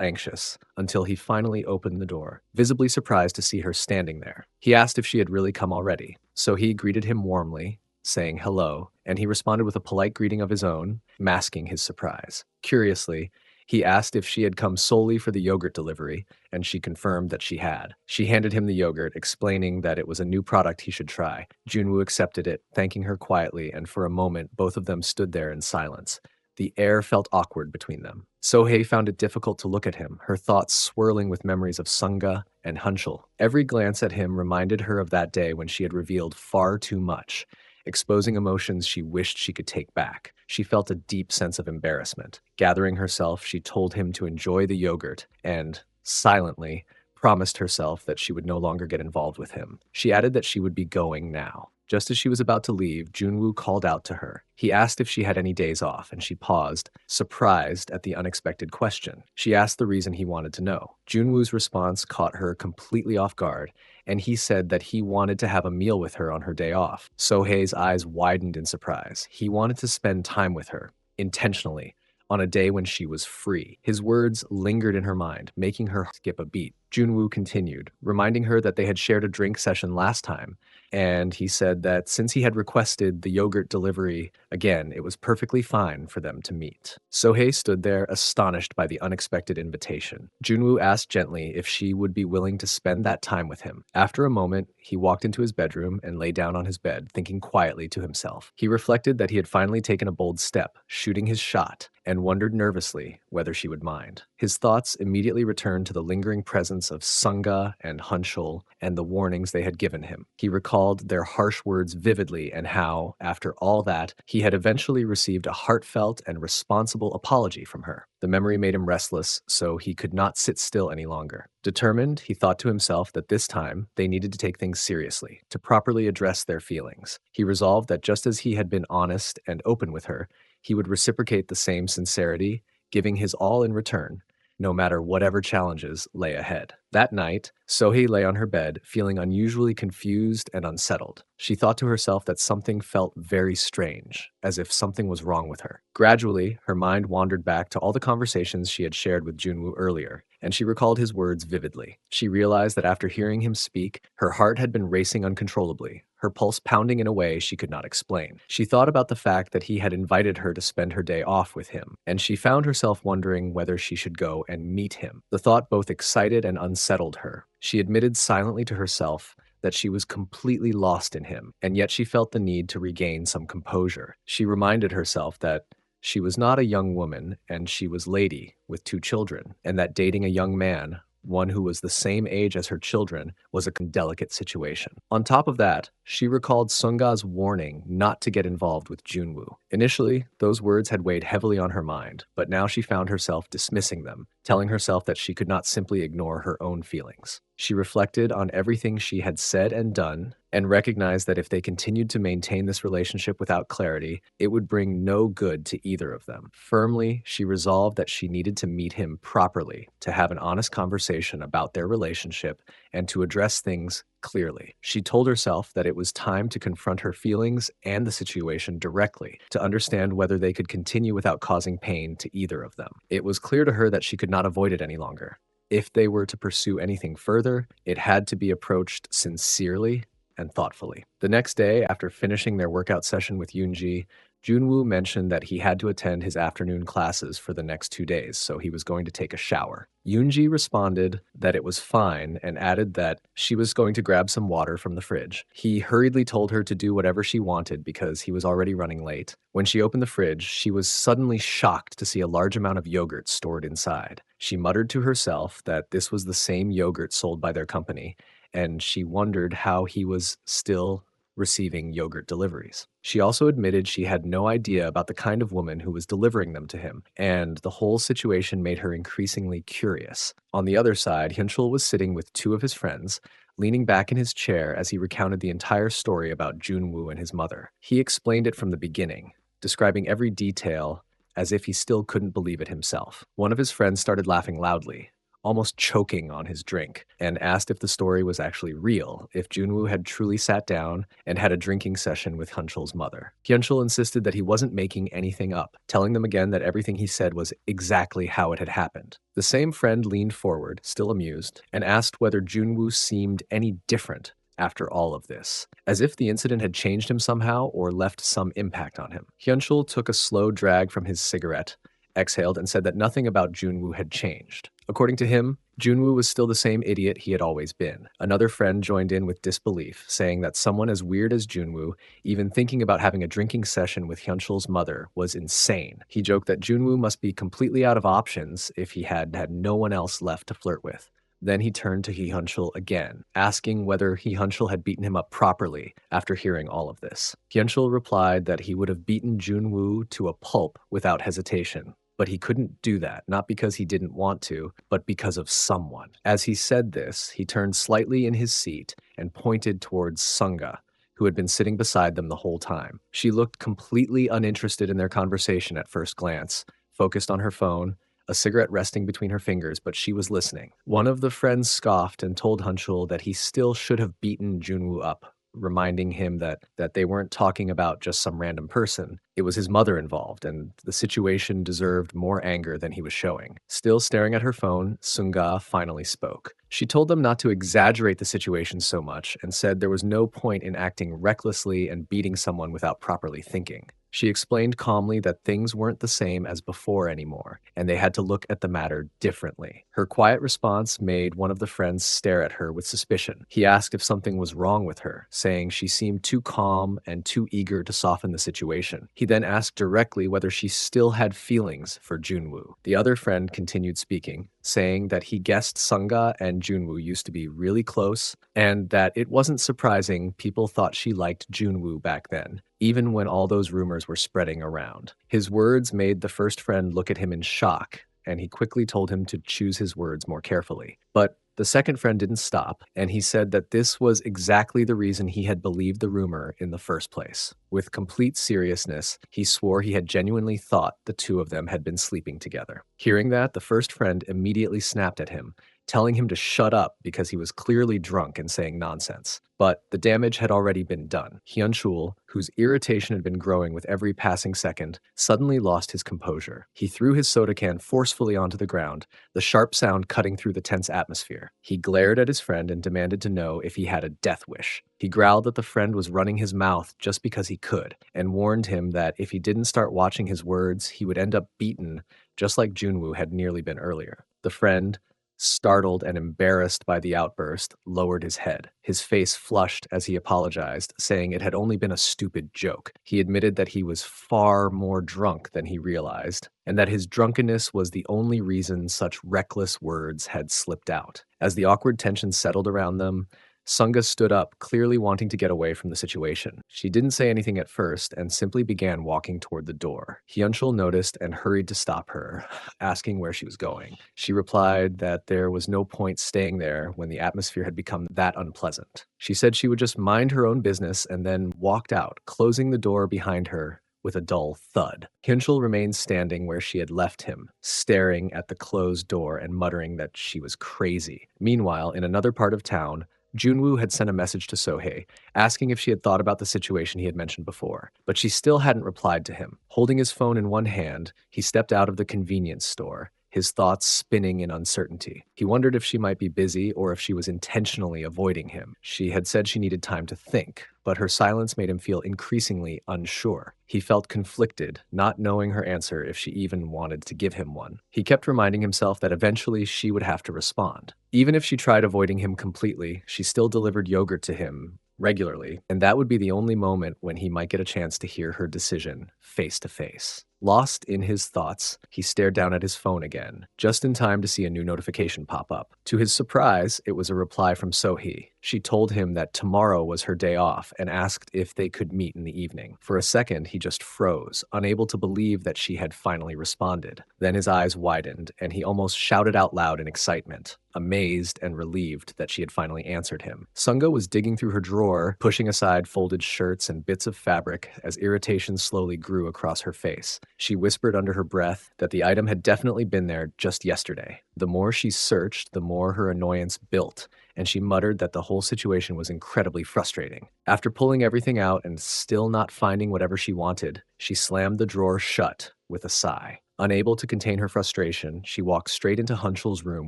anxious, until he finally opened the door, visibly surprised to see her standing there. He asked if she had really come already. Sohei greeted him warmly, saying hello, and he responded with a polite greeting of his own, masking his surprise. Curiously, he asked if she had come solely for the yogurt delivery, and she confirmed that she had. She handed him the yogurt, explaining that it was a new product he should try. Junwoo accepted it, thanking her quietly, and for a moment both of them stood there in silence. The air felt awkward between them. Sohei found it difficult to look at him, her thoughts swirling with memories of Sunga and Hunchul. Every glance at him reminded her of that day when she had revealed far too much, exposing emotions she wished she could take back. She felt a deep sense of embarrassment. Gathering herself, she told him to enjoy the yogurt and, silently, promised herself that she would no longer get involved with him. She added that she would be going now. Just as she was about to leave, Junwoo called out to her. He asked if she had any days off, and she paused, surprised at the unexpected question. She asked the reason he wanted to know. Junwoo's response caught her completely off guard, and he said that he wanted to have a meal with her on her day off. Sohei's eyes widened in surprise. He wanted to spend time with her, intentionally, on a day when she was free. His words lingered in her mind, making her skip a beat. Junwoo continued, reminding her that they had shared a drink session last time, and he said that since he had requested the yogurt delivery again, it was perfectly fine for them to meet. Sohei stood there, astonished by the unexpected invitation. Junwoo asked gently if she would be willing to spend that time with him. After a moment, he walked into his bedroom and lay down on his bed, thinking quietly to himself. He reflected that he had finally taken a bold step, shooting his shot, and wondered nervously whether she would mind. His thoughts immediately returned to the lingering presence of Sunga and Hunchul and the warnings they had given him. He recalled their harsh words vividly and how, after all that, he had eventually received a heartfelt and responsible apology from her. The memory made him restless, so he could not sit still any longer. Determined, he thought to himself that this time they needed to take things seriously, to properly address their feelings. He resolved that just as he had been honest and open with her, he would reciprocate the same sincerity, giving his all in return, no matter whatever challenges lay ahead. That night, Sohei lay on her bed, feeling unusually confused and unsettled. She thought to herself that something felt very strange, as if something was wrong with her. Gradually, her mind wandered back to all the conversations she had shared with Junwoo earlier, and she recalled his words vividly. She realized that after hearing him speak, her heart had been racing uncontrollably, her pulse pounding in a way she could not explain. She thought about the fact that he had invited her to spend her day off with him, and she found herself wondering whether she should go and meet him. The thought both excited and unsettled her. She admitted silently to herself that she was completely lost in him, and yet she felt the need to regain some composure. She reminded herself that she was not a young woman, and she was lady with 2 children, and that dating a young man, one who was the same age as her children, was a delicate situation. On top of that, she recalled Sunga's warning not to get involved with Junwoo. Initially, those words had weighed heavily on her mind, but now she found herself dismissing them, telling herself that she could not simply ignore her own feelings. She reflected on everything she had said and done, and recognized that if they continued to maintain this relationship without clarity, it would bring no good to either of them. Firmly, she resolved that she needed to meet him properly, to have an honest conversation about their relationship, and to address things clearly. She told herself that it was time to confront her feelings and the situation directly, to understand whether they could continue without causing pain to either of them. It was clear to her that she could not avoid it any longer. If they were to pursue anything further, it had to be approached sincerely and thoughtfully. The next day, after finishing their workout session with Yoonji, Junwoo mentioned that he had to attend his afternoon classes for the next 2 days, so he was going to take a shower. Yoonji responded that it was fine and added that she was going to grab some water from the fridge. He hurriedly told her to do whatever she wanted because he was already running late. When she opened the fridge, she was suddenly shocked to see a large amount of yogurt stored inside. She muttered to herself that this was the same yogurt sold by their company, and she wondered how he was still receiving yogurt deliveries. She also admitted she had no idea about the kind of woman who was delivering them to him, and the whole situation made her increasingly curious. On the other side, Hyunchul was sitting with two of his friends, leaning back in his chair as he recounted the entire story about Junwoo and his mother. He explained it from the beginning, describing every detail as if he still couldn't believe it himself. One of his friends started laughing loudly, almost choking on his drink, and asked if the story was actually real, if Junwoo had truly sat down and had a drinking session with Hyunchul's mother. Hyunchul insisted that he wasn't making anything up, telling them again that everything he said was exactly how it had happened. The same friend leaned forward, still amused, and asked whether Junwoo seemed any different after all of this, as if the incident had changed him somehow or left some impact on him. Hyunchul took a slow drag from his cigarette, exhaled, and said that nothing about Junwoo had changed. According to him, Junwoo was still the same idiot he had always been. Another friend joined in with disbelief, saying that someone as weird as Junwoo, even thinking about having a drinking session with Hyunchul's mother, was insane. He joked that Junwoo must be completely out of options if he had no one else left to flirt with. Then he turned to Hee Hyunchul again, asking whether Hee Hyunchul had beaten him up properly after hearing all of this. Hyunchul replied that he would have beaten Junwoo to a pulp without hesitation. But he couldn't do that, not because he didn't want to, but because of someone. As he said this, he turned slightly in his seat and pointed towards Sunga, who had been sitting beside them the whole time. She looked completely uninterested in their conversation at first glance, focused on her phone, a cigarette resting between her fingers, but she was listening. One of the friends scoffed and told Hyunchul that he still should have beaten Junwoo up, reminding him that they weren't talking about just some random person. It was his mother involved, and the situation deserved more anger than he was showing. Still staring at her phone, Sunga finally spoke. She told them not to exaggerate the situation so much and said there was no point in acting recklessly and beating someone without properly thinking. She explained calmly that things weren't the same as before anymore, and they had to look at the matter differently. Her quiet response made one of the friends stare at her with suspicion. He asked if something was wrong with her, saying she seemed too calm and too eager to soften the situation. He then asked directly whether she still had feelings for Junwoo. The other friend continued speaking, saying that he guessed Sunga and Junwoo used to be really close, and that it wasn't surprising people thought she liked Junwoo back then, even when all those rumors were spreading around. His words made the first friend look at him in shock, and he quickly told him to choose his words more carefully. But the second friend didn't stop, and he said that this was exactly the reason he had believed the rumor in the first place. With complete seriousness, he swore he had genuinely thought the two of them had been sleeping together. Hearing that, the first friend immediately snapped at him, telling him to shut up because he was clearly drunk and saying nonsense. But the damage had already been done. Hyunchul, whose irritation had been growing with every passing second, suddenly lost his composure. He threw his soda can forcefully onto the ground, the sharp sound cutting through the tense atmosphere. He glared at his friend and demanded to know if he had a death wish. He growled that the friend was running his mouth just because he could, and warned him that if he didn't start watching his words, he would end up beaten, just like Junwoo had nearly been earlier. The friend, startled and embarrassed by the outburst, lowered his head. His face flushed as he apologized, saying it had only been a stupid joke. He admitted that he was far more drunk than he realized, and that his drunkenness was the only reason such reckless words had slipped out. As the awkward tension settled around them, Sunga stood up, clearly wanting to get away from the situation. She didn't say anything at first and simply began walking toward the door. Hyunchul noticed and hurried to stop her, asking where she was going. She replied that there was no point staying there when the atmosphere had become that unpleasant. She said she would just mind her own business and then walked out, closing the door behind her with a dull thud. Hyunchul remained standing where she had left him, staring at the closed door and muttering that she was crazy. Meanwhile, in another part of town, Junwoo had sent a message to Sohei, asking if she had thought about the situation he had mentioned before, but she still hadn't replied to him. Holding his phone in one hand, he stepped out of the convenience store, his thoughts spinning in uncertainty. He wondered if she might be busy or if she was intentionally avoiding him. She had said she needed time to think, but her silence made him feel increasingly unsure. He felt conflicted, not knowing her answer if she even wanted to give him one. He kept reminding himself that eventually she would have to respond. Even if she tried avoiding him completely, she still delivered yogurt to him regularly, and that would be the only moment when he might get a chance to hear her decision face to face. Lost in his thoughts, he stared down at his phone again, just in time to see a new notification pop up. To his surprise, it was a reply from Sohee. She told him that tomorrow was her day off and asked if they could meet in the evening. For a second, he just froze, unable to believe that she had finally responded. Then his eyes widened, and he almost shouted out loud in excitement, amazed and relieved that she had finally answered him. Sunga was digging through her drawer, pushing aside folded shirts and bits of fabric as irritation slowly grew across her face. She whispered under her breath that the item had definitely been there just yesterday. The more she searched, the more her annoyance built, and she muttered that the whole situation was incredibly frustrating. After pulling everything out and still not finding whatever she wanted, she slammed the drawer shut with a sigh. Unable to contain her frustration, she walked straight into Hunchul's room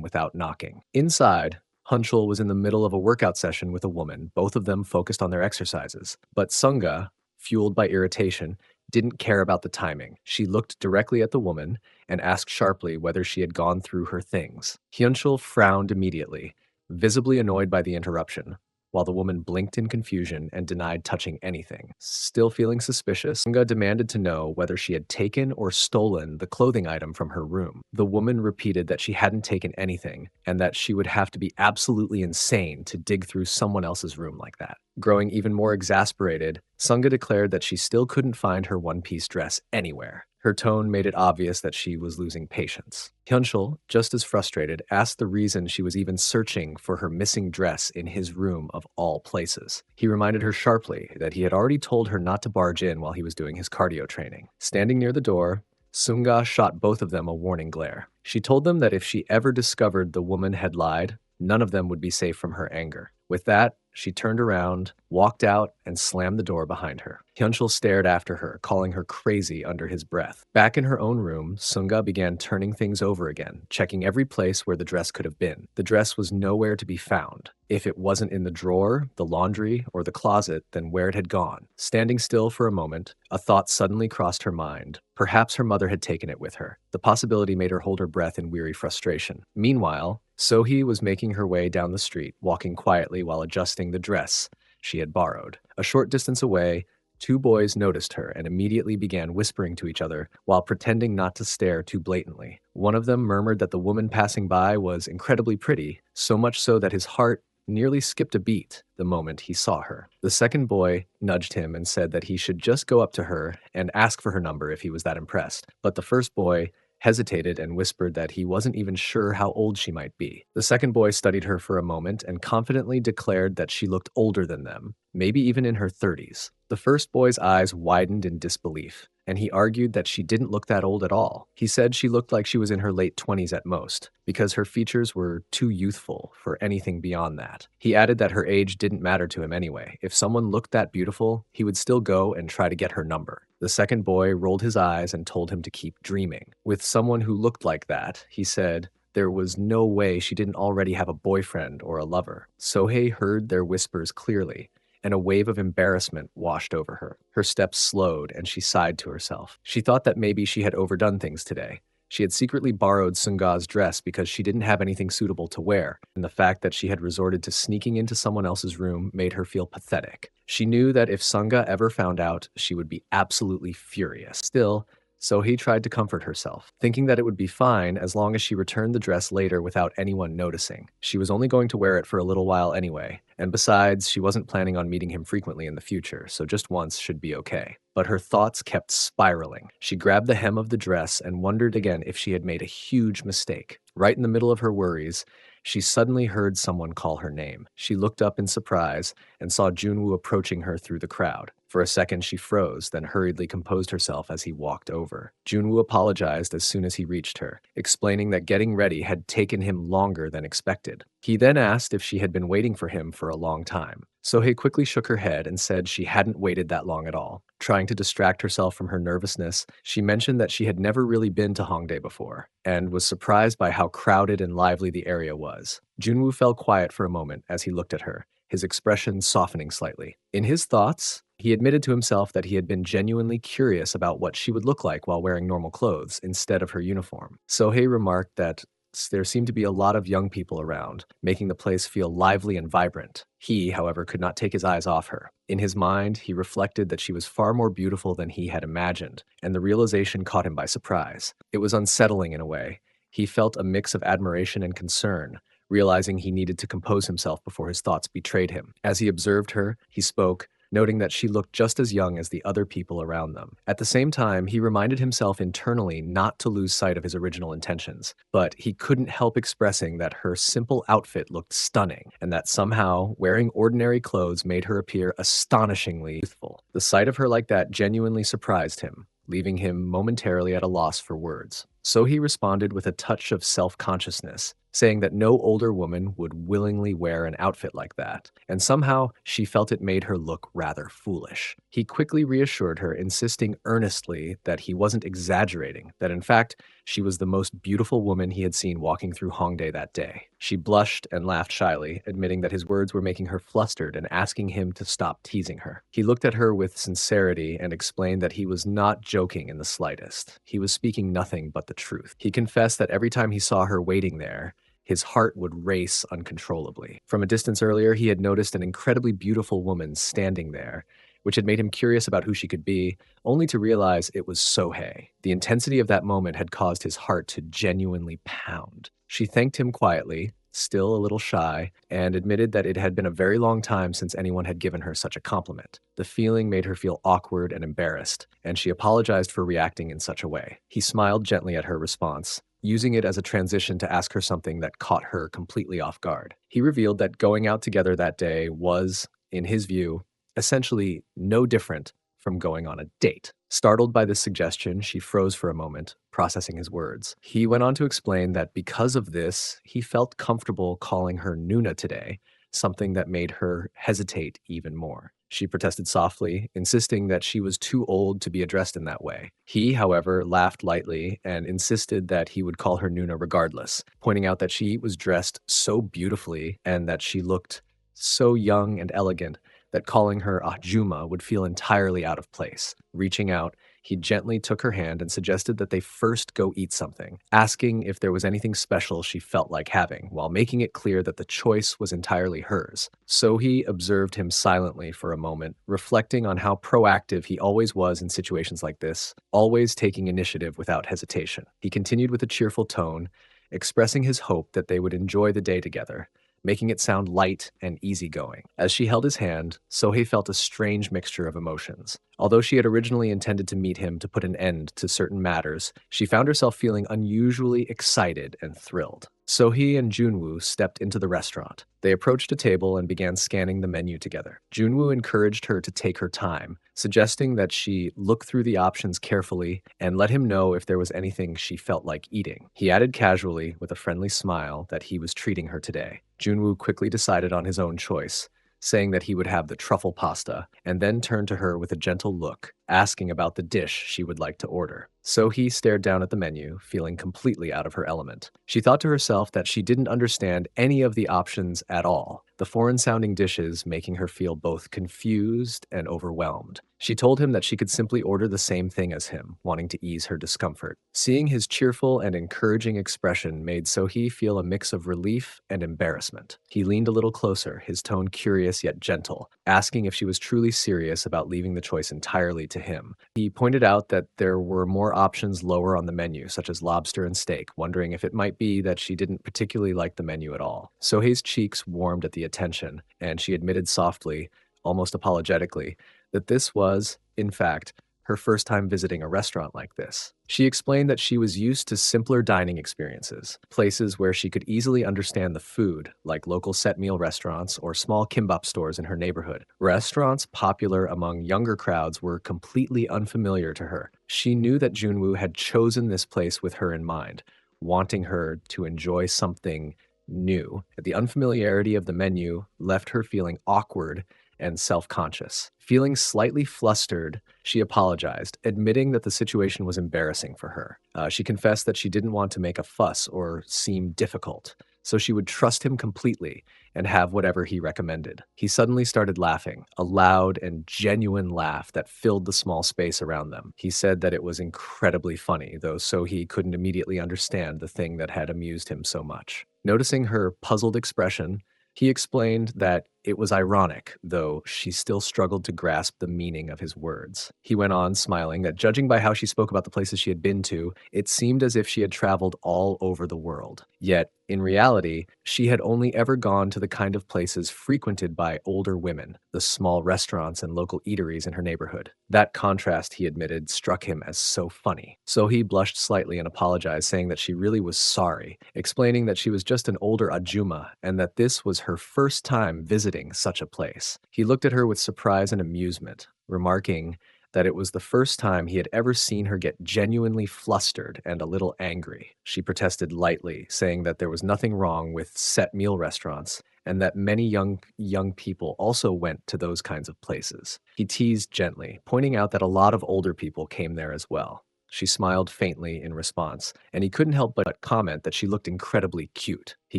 without knocking. Inside, Hunchul was in the middle of a workout session with a woman, both of them focused on their exercises. But Sunga, fueled by irritation, didn't care about the timing. She looked directly at the woman and asked sharply whether she had gone through her things. Hyunchul frowned immediately, visibly annoyed by the interruption, while the woman blinked in confusion and denied touching anything. Still feeling suspicious, Sunga demanded to know whether she had taken or stolen the clothing item from her room. The woman repeated that she hadn't taken anything and that she would have to be absolutely insane to dig through someone else's room like that. Growing even more exasperated, Sunga declared that she still couldn't find her one-piece dress anywhere. Her tone made it obvious that she was losing patience. Hyunchul, just as frustrated, asked the reason she was even searching for her missing dress in his room of all places. He reminded her sharply that he had already told her not to barge in while he was doing his cardio training. Standing near the door, Sunga shot both of them a warning glare. She told them that if she ever discovered the woman had lied, none of them would be safe from her anger. With that, she turned around, walked out, and slammed the door behind her. Hyunchul stared after her, calling her crazy under his breath. Back in her own room, Sunga began turning things over again, checking every place where the dress could have been. The dress was nowhere to be found. If it wasn't in the drawer, the laundry, or the closet, then where it had gone. Standing still for a moment, a thought suddenly crossed her mind. Perhaps her mother had taken it with her. The possibility made her hold her breath in weary frustration. Meanwhile, Sohee was making her way down the street, walking quietly while adjusting the dress she had borrowed. A short distance away, two boys noticed her and immediately began whispering to each other while pretending not to stare too blatantly. One of them murmured that the woman passing by was incredibly pretty, so much so that his heart nearly skipped a beat the moment he saw her. The second boy nudged him and said that he should just go up to her and ask for her number if he was that impressed. But the first boy hesitated and whispered that he wasn't even sure how old she might be. The second boy studied her for a moment and confidently declared that she looked older than them, maybe even in her 30s. The first boy's eyes widened in disbelief, and he argued that she didn't look that old at all. He said she looked like she was in her late 20s at most, because her features were too youthful for anything beyond that. He added that her age didn't matter to him anyway. If someone looked that beautiful, he would still go and try to get her number. The second boy rolled his eyes and told him to keep dreaming. With someone who looked like that, he said, there was no way she didn't already have a boyfriend or a lover. Sohei heard their whispers clearly, and a wave of embarrassment washed over her. Her steps slowed, and she sighed to herself. She thought that maybe she had overdone things today. She had secretly borrowed Sunga's dress because she didn't have anything suitable to wear, and the fact that she had resorted to sneaking into someone else's room made her feel pathetic. She knew that if Sunga ever found out, she would be absolutely furious. Still, So he tried to comfort herself, thinking that it would be fine as long as she returned the dress later without anyone noticing. She was only going to wear it for a little while anyway, and besides, she wasn't planning on meeting him frequently in the future, so just once should be okay. But her thoughts kept spiraling. She grabbed the hem of the dress and wondered again if she had made a huge mistake. Right in the middle of her worries, she suddenly heard someone call her name. She looked up in surprise and saw Junwoo approaching her through the crowd. For a second, she froze, then hurriedly composed herself as he walked over. Junwoo apologized as soon as he reached her, explaining that getting ready had taken him longer than expected. He then asked if she had been waiting for him for a long time. Sohei quickly shook her head and said she hadn't waited that long at all. Trying to distract herself from her nervousness, she mentioned that she had never really been to Hongdae before and was surprised by how crowded and lively the area was. Junwoo fell quiet for a moment as he looked at her, his expression softening slightly. In his thoughts, he admitted to himself that he had been genuinely curious about what she would look like while wearing normal clothes instead of her uniform. Sohei remarked that there seemed to be a lot of young people around, making the place feel lively and vibrant. He, however, could not take his eyes off her. In his mind, he reflected that she was far more beautiful than he had imagined, and the realization caught him by surprise. It was unsettling in a way. He felt a mix of admiration and concern, realizing he needed to compose himself before his thoughts betrayed him. As he observed her, he spoke, noting that she looked just as young as the other people around them. At the same time, he reminded himself internally not to lose sight of his original intentions, but he couldn't help expressing that her simple outfit looked stunning, and that somehow wearing ordinary clothes made her appear astonishingly youthful. The sight of her like that genuinely surprised him, leaving him momentarily at a loss for words. So he responded with a touch of self-consciousness, saying that no older woman would willingly wear an outfit like that, and somehow she felt it made her look rather foolish. He quickly reassured her, insisting earnestly that he wasn't exaggerating, that in fact, she was the most beautiful woman he had seen walking through Hongdae that day. She blushed and laughed shyly, admitting that his words were making her flustered and asking him to stop teasing her. He looked at her with sincerity and explained that he was not joking in the slightest. He was speaking nothing but the truth. He confessed that every time he saw her waiting there, his heart would race uncontrollably. From a distance earlier, he had noticed an incredibly beautiful woman standing there, which had made him curious about who she could be, only to realize it was Sohei. The intensity of that moment had caused his heart to genuinely pound. She thanked him quietly, still a little shy, and admitted that it had been a very long time since anyone had given her such a compliment. The feeling made her feel awkward and embarrassed, and she apologized for reacting in such a way. He smiled gently at her response, using it as a transition to ask her something that caught her completely off guard. He revealed that going out together that day was, in his view, essentially no different from going on a date. Startled by this suggestion, she froze for a moment, processing his words. He went on to explain that because of this, he felt comfortable calling her Nuna today, something that made her hesitate even more. She protested softly, insisting that she was too old to be addressed in that way. He, however, laughed lightly and insisted that he would call her Nuna regardless, pointing out that she was dressed so beautifully and that she looked so young and elegant that calling her Ahjuma would feel entirely out of place. Reaching out, he gently took her hand and suggested that they first go eat something, asking if there was anything special she felt like having, while making it clear that the choice was entirely hers. So he observed him silently for a moment, reflecting on how proactive he always was in situations like this, always taking initiative without hesitation. He continued with a cheerful tone, expressing his hope that they would enjoy the day together, making it sound light and easygoing. As she held his hand, Sohei felt a strange mixture of emotions. Although she had originally intended to meet him to put an end to certain matters, she found herself feeling unusually excited and thrilled. Sohei and Junwoo stepped into the restaurant. They approached a table and began scanning the menu together. Junwoo encouraged her to take her time, suggesting that she look through the options carefully and let him know if there was anything she felt like eating. He added casually, with a friendly smile, that he was treating her today. Junwoo quickly decided on his own choice, saying that he would have the truffle pasta, and then turned to her with a gentle look, asking about the dish she would like to order. So he stared down at the menu, feeling completely out of her element. She thought to herself that she didn't understand any of the options at all, the foreign-sounding dishes making her feel both confused and overwhelmed. She told him that she could simply order the same thing as him, wanting to ease her discomfort. Seeing his cheerful and encouraging expression made Sohei feel a mix of relief and embarrassment. He leaned a little closer, his tone curious yet gentle, asking if she was truly serious about leaving the choice entirely to to him. He pointed out that there were more options lower on the menu, such as lobster and steak, wondering if it might be that she didn't particularly like the menu at all. Sohei's cheeks warmed at the attention, and she admitted softly, almost apologetically, that this was, in fact, her first time visiting a restaurant like this. She explained that she was used to simpler dining experiences, places where she could easily understand the food, like local set meal restaurants or small kimbap stores in her neighborhood. Restaurants popular among younger crowds were completely unfamiliar to her. She knew that Junwoo had chosen this place with her in mind, wanting her to enjoy something new. The unfamiliarity of the menu left her feeling awkward and self-conscious. Feeling slightly flustered, she apologized, admitting that the situation was embarrassing for her. She confessed that she didn't want to make a fuss or seem difficult, so she would trust him completely and have whatever he recommended. He suddenly started laughing, a loud and genuine laugh that filled the small space around them. He said that it was incredibly funny, though Sohee couldn't immediately understand the thing that had amused him so much. Noticing her puzzled expression, he explained that it was ironic, though she still struggled to grasp the meaning of his words. He went on, smiling, that judging by how she spoke about the places she had been to, it seemed as if she had traveled all over the world. Yet, in reality, she had only ever gone to the kind of places frequented by older women, the small restaurants and local eateries in her neighborhood. That contrast, he admitted, struck him as so funny. So he blushed slightly and apologized, saying that she really was sorry, explaining that she was just an older Ajuma and that this was her first time visiting such a place. He looked at her with surprise and amusement, remarking that it was the first time he had ever seen her get genuinely flustered and a little angry. She protested lightly, saying that there was nothing wrong with set meal restaurants and that many young people also went to those kinds of places. He teased gently, pointing out that a lot of older people came there as well. She smiled faintly in response, and he couldn't help but comment that she looked incredibly cute. He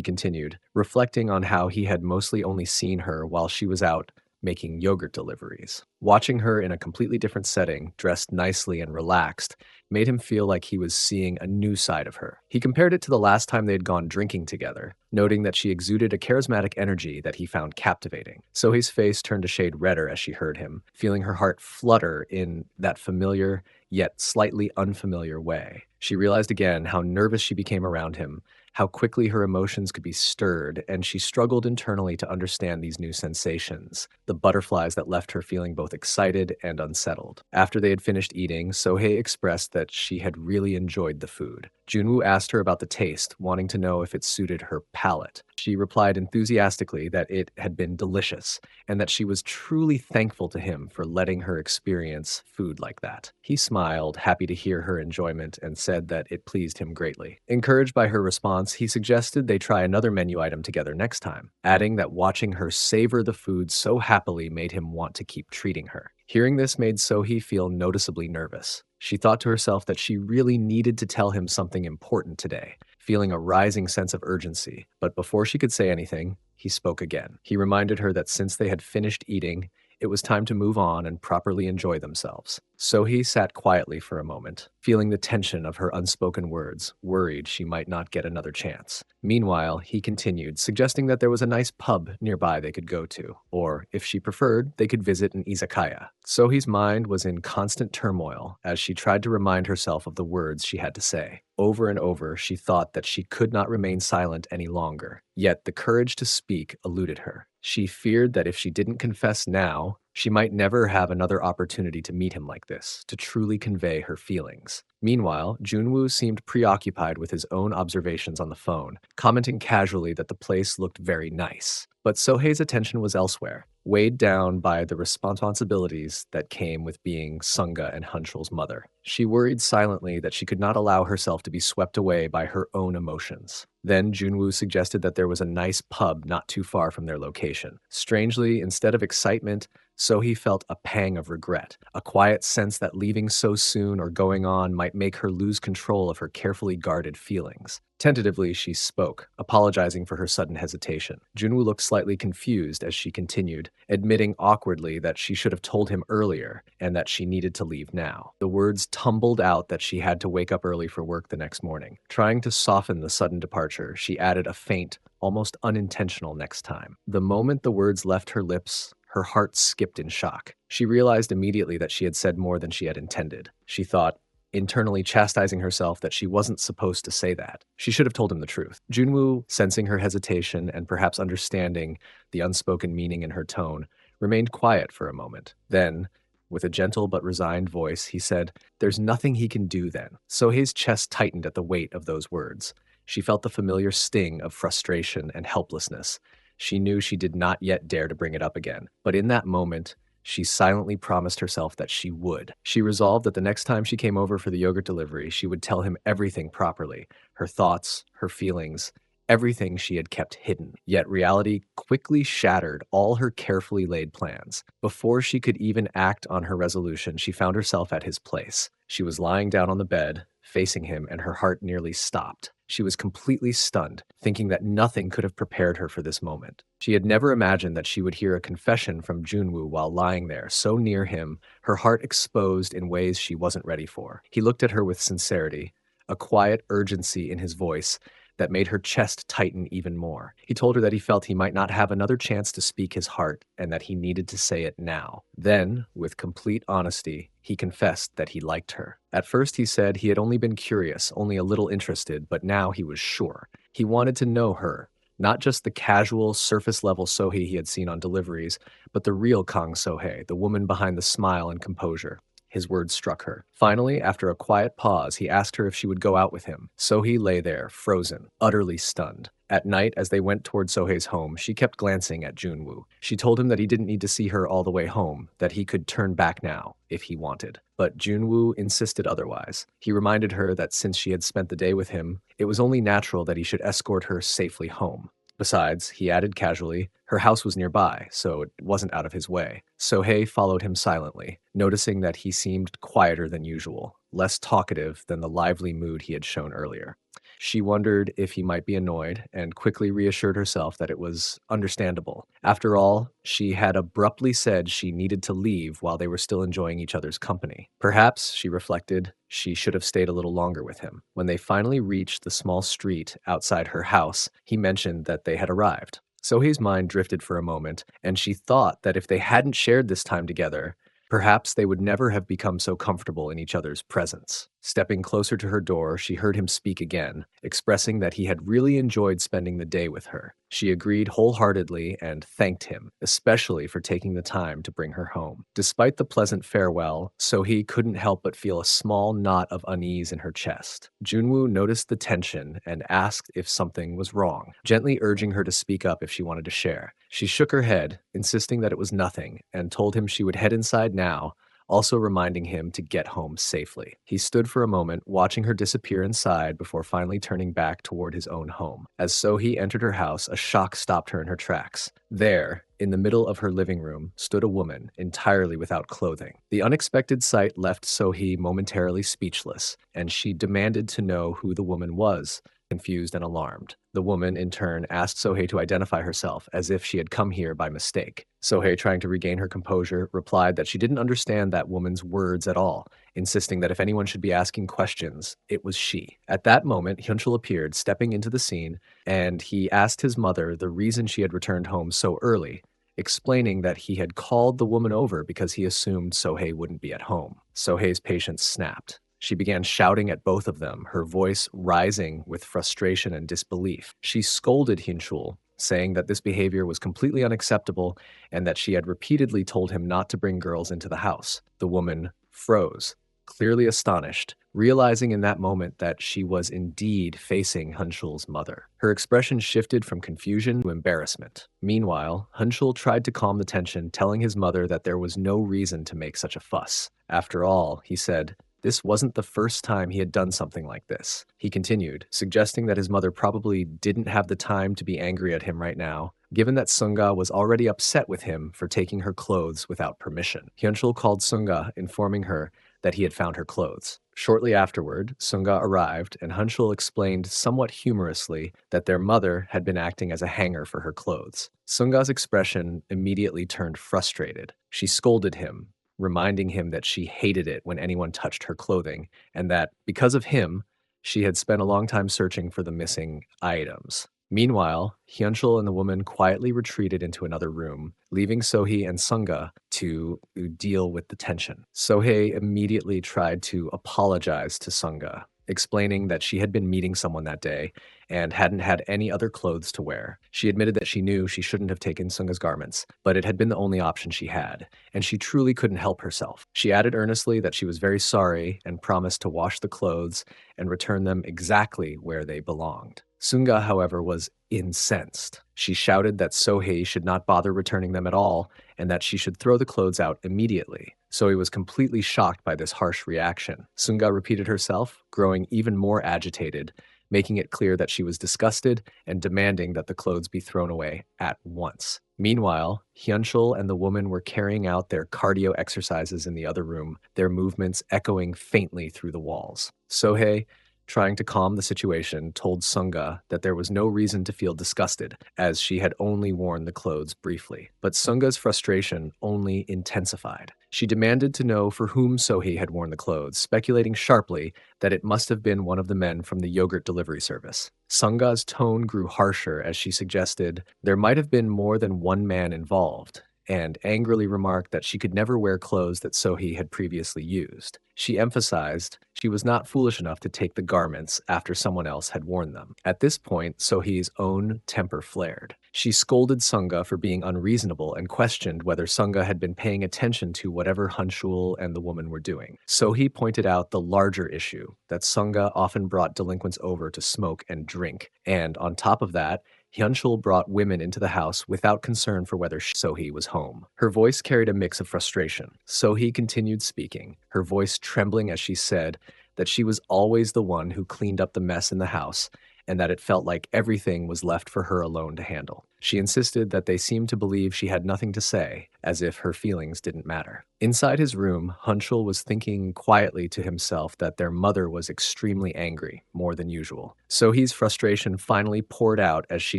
continued, reflecting on how he had mostly only seen her while she was out making yogurt deliveries. Watching her in a completely different setting, dressed nicely and relaxed, made him feel like he was seeing a new side of her. He compared it to the last time they had gone drinking together, noting that she exuded a charismatic energy that he found captivating. So his face turned a shade redder as she heard him, feeling her heart flutter in that familiar yet slightly unfamiliar way. She realized again how nervous she became around him, how quickly her emotions could be stirred, and she struggled internally to understand these new sensations, the butterflies that left her feeling both excited and unsettled. After they had finished eating, Sohei expressed that she had really enjoyed the food. Junwoo asked her about the taste, wanting to know if it suited her palate. She replied enthusiastically that it had been delicious, and that she was truly thankful to him for letting her experience food like that. He smiled, happy to hear her enjoyment, and said that it pleased him greatly. Encouraged by her response, he suggested they try another menu item together next time, adding that watching her savor the food so happily made him want to keep treating her. Hearing this made Sohee feel noticeably nervous. She thought to herself that she really needed to tell him something important today, feeling a rising sense of urgency. But before she could say anything, he spoke again. He reminded her that since they had finished eating, it was time to move on and properly enjoy themselves. Sohee sat quietly for a moment, feeling the tension of her unspoken words, worried she might not get another chance. Meanwhile, he continued, suggesting that there was a nice pub nearby they could go to, or, if she preferred, they could visit an izakaya. Sohee's mind was in constant turmoil as she tried to remind herself of the words she had to say. Over and over, she thought that she could not remain silent any longer, yet the courage to speak eluded her. She feared that if she didn't confess now, she might never have another opportunity to meet him like this, to truly convey her feelings. Meanwhile, Junwoo seemed preoccupied with his own observations on the phone, commenting casually that the place looked very nice. But Sohei's attention was elsewhere, weighed down by the responsibilities that came with being Sunga and Huntrul's mother. She worried silently that she could not allow herself to be swept away by her own emotions. Then Junwoo suggested that there was a nice pub not too far from their location. Strangely, instead of excitement, Sohee felt a pang of regret, a quiet sense that leaving so soon or going on might make her lose control of her carefully guarded feelings. Tentatively, she spoke, apologizing for her sudden hesitation. Junwoo looked slightly confused as she continued, admitting awkwardly that she should have told him earlier and that she needed to leave now. The words tumbled out that she had to wake up early for work the next morning. Trying to soften the sudden departure, she added a faint, almost unintentional next time. The moment the words left her lips, her heart skipped in shock. She realized immediately that she had said more than she had intended. She thought, internally chastising herself that she wasn't supposed to say that. She should have told him the truth. Junwoo, sensing her hesitation and perhaps understanding the unspoken meaning in her tone, remained quiet for a moment. Then, with a gentle but resigned voice, he said, "There's nothing he can do then." Sohei's chest tightened at the weight of those words. She felt the familiar sting of frustration and helplessness. She knew she did not yet dare to bring it up again. But in that moment, she silently promised herself that she would. She resolved that the next time she came over for the yogurt delivery, she would tell him everything properly, her thoughts, her feelings, everything she had kept hidden. Yet reality quickly shattered all her carefully laid plans. Before she could even act on her resolution, she found herself at his place. She was lying down on the bed, facing him, and her heart nearly stopped. She was completely stunned, thinking that nothing could have prepared her for this moment. She had never imagined that she would hear a confession from Junwoo while lying there, so near him, her heart exposed in ways she wasn't ready for. He looked at her with sincerity, a quiet urgency in his voice that made her chest tighten even more. He told her that he felt he might not have another chance to speak his heart and that he needed to say it now. Then, with complete honesty, he confessed that he liked her. At first, he said he had only been curious, only a little interested, but now he was sure. He wanted to know her, not just the casual, surface-level Sohei he had seen on deliveries, but the real Kang Sohei, the woman behind the smile and composure. His words struck her. Finally, after a quiet pause, he asked her if she would go out with him. Sohei lay there, frozen, utterly stunned. At night, as they went toward Sohei's home, she kept glancing at Junwoo. She told him that he didn't need to see her all the way home, that he could turn back now, if he wanted. But Junwoo insisted otherwise. He reminded her that since she had spent the day with him, it was only natural that he should escort her safely home. Besides, he added casually, her house was nearby, so it wasn't out of his way. Sohei followed him silently, noticing that he seemed quieter than usual, less talkative than the lively mood he had shown earlier. She wondered if he might be annoyed and quickly reassured herself that it was understandable. After all, she had abruptly said she needed to leave while they were still enjoying each other's company. Perhaps, she reflected, she should have stayed a little longer with him. When they finally reached the small street outside her house, he mentioned that they had arrived. Sohei's mind drifted for a moment, and she thought that if they hadn't shared this time together, perhaps they would never have become so comfortable in each other's presence. Stepping closer to her door, she heard him speak again, expressing that he had really enjoyed spending the day with her. She agreed wholeheartedly and thanked him, especially for taking the time to bring her home. Despite the pleasant farewell, Sohei couldn't help but feel a small knot of unease in her chest. Junwoo noticed the tension and asked if something was wrong, gently urging her to speak up if she wanted to share. She shook her head, insisting that it was nothing, and told him she would head inside now, also reminding him to get home safely. He stood for a moment, watching her disappear inside before finally turning back toward his own home. As Sohei entered her house, a shock stopped her in her tracks. There, in the middle of her living room, stood a woman, entirely without clothing. The unexpected sight left Sohei momentarily speechless, and she demanded to know who the woman was, confused and alarmed. The woman, in turn, asked Sohei to identify herself, as if she had come here by mistake. Sohei, trying to regain her composure, replied that she didn't understand that woman's words at all, insisting that if anyone should be asking questions, it was she. At that moment, Hyunchul appeared, stepping into the scene, and he asked his mother the reason she had returned home so early, explaining that he had called the woman over because he assumed Sohei wouldn't be at home. Sohei's patience snapped. She began shouting at both of them, her voice rising with frustration and disbelief. She scolded Hyunchul, saying that this behavior was completely unacceptable and that she had repeatedly told him not to bring girls into the house. The woman froze, clearly astonished, realizing in that moment that she was indeed facing Hyunchul's mother. Her expression shifted from confusion to embarrassment. Meanwhile, Hyunchul tried to calm the tension, telling his mother that there was no reason to make such a fuss. After all, he said, this wasn't the first time he had done something like this. He continued, suggesting that his mother probably didn't have the time to be angry at him right now, given that Sunga was already upset with him for taking her clothes without permission. Hyunchul called Sunga, informing her that he had found her clothes. Shortly afterward, Sunga arrived, and Hyunchul explained somewhat humorously that their mother had been acting as a hanger for her clothes. Sunga's expression immediately turned frustrated. She scolded him, reminding him that she hated it when anyone touched her clothing, and that, because of him, she had spent a long time searching for the missing items. Meanwhile, Hyunchul and the woman quietly retreated into another room, leaving Sohee and Sunga to deal with the tension. Sohei immediately tried to apologize to Sunga, explaining that she had been meeting someone that day and hadn't had any other clothes to wear. She admitted that she knew she shouldn't have taken Sunga's garments, but it had been the only option she had, and she truly couldn't help herself. She added earnestly that she was very sorry and promised to wash the clothes and return them exactly where they belonged. Sunga, however, was incensed. She shouted that Sohei should not bother returning them at all and that she should throw the clothes out immediately. Sohei was completely shocked by this harsh reaction. Sunga repeated herself, growing even more agitated, making it clear that she was disgusted and demanding that the clothes be thrown away at once. Meanwhile, Hyunchul and the woman were carrying out their cardio exercises in the other room, their movements echoing faintly through the walls. Sohei, trying to calm the situation, told Sunga that there was no reason to feel disgusted, as she had only worn the clothes briefly. But Sunga's frustration only intensified. She demanded to know for whom Sohei had worn the clothes, speculating sharply that it must have been one of the men from the yogurt delivery service. Sunga's tone grew harsher as she suggested there might have been more than one man involved, and angrily remarked that she could never wear clothes that Sohei had previously used. She emphasized she was not foolish enough to take the garments after someone else had worn them. At this point, Sohei's own temper flared. She scolded Sunga for being unreasonable and questioned whether Sunga had been paying attention to whatever Hyunchul and the woman were doing. Sohei pointed out the larger issue, that Sunga often brought delinquents over to smoke and drink, and on top of that, Hyunchul brought women into the house without concern for whether Sohei was home. Her voice carried a mix of frustration. Sohei continued speaking, her voice trembling as she said that she was always the one who cleaned up the mess in the house and that it felt like everything was left for her alone to handle. She insisted that they seemed to believe she had nothing to say, as if her feelings didn't matter. Inside his room, Hyunchul was thinking quietly to himself that their mother was extremely angry, more than usual. Sohee's frustration finally poured out as she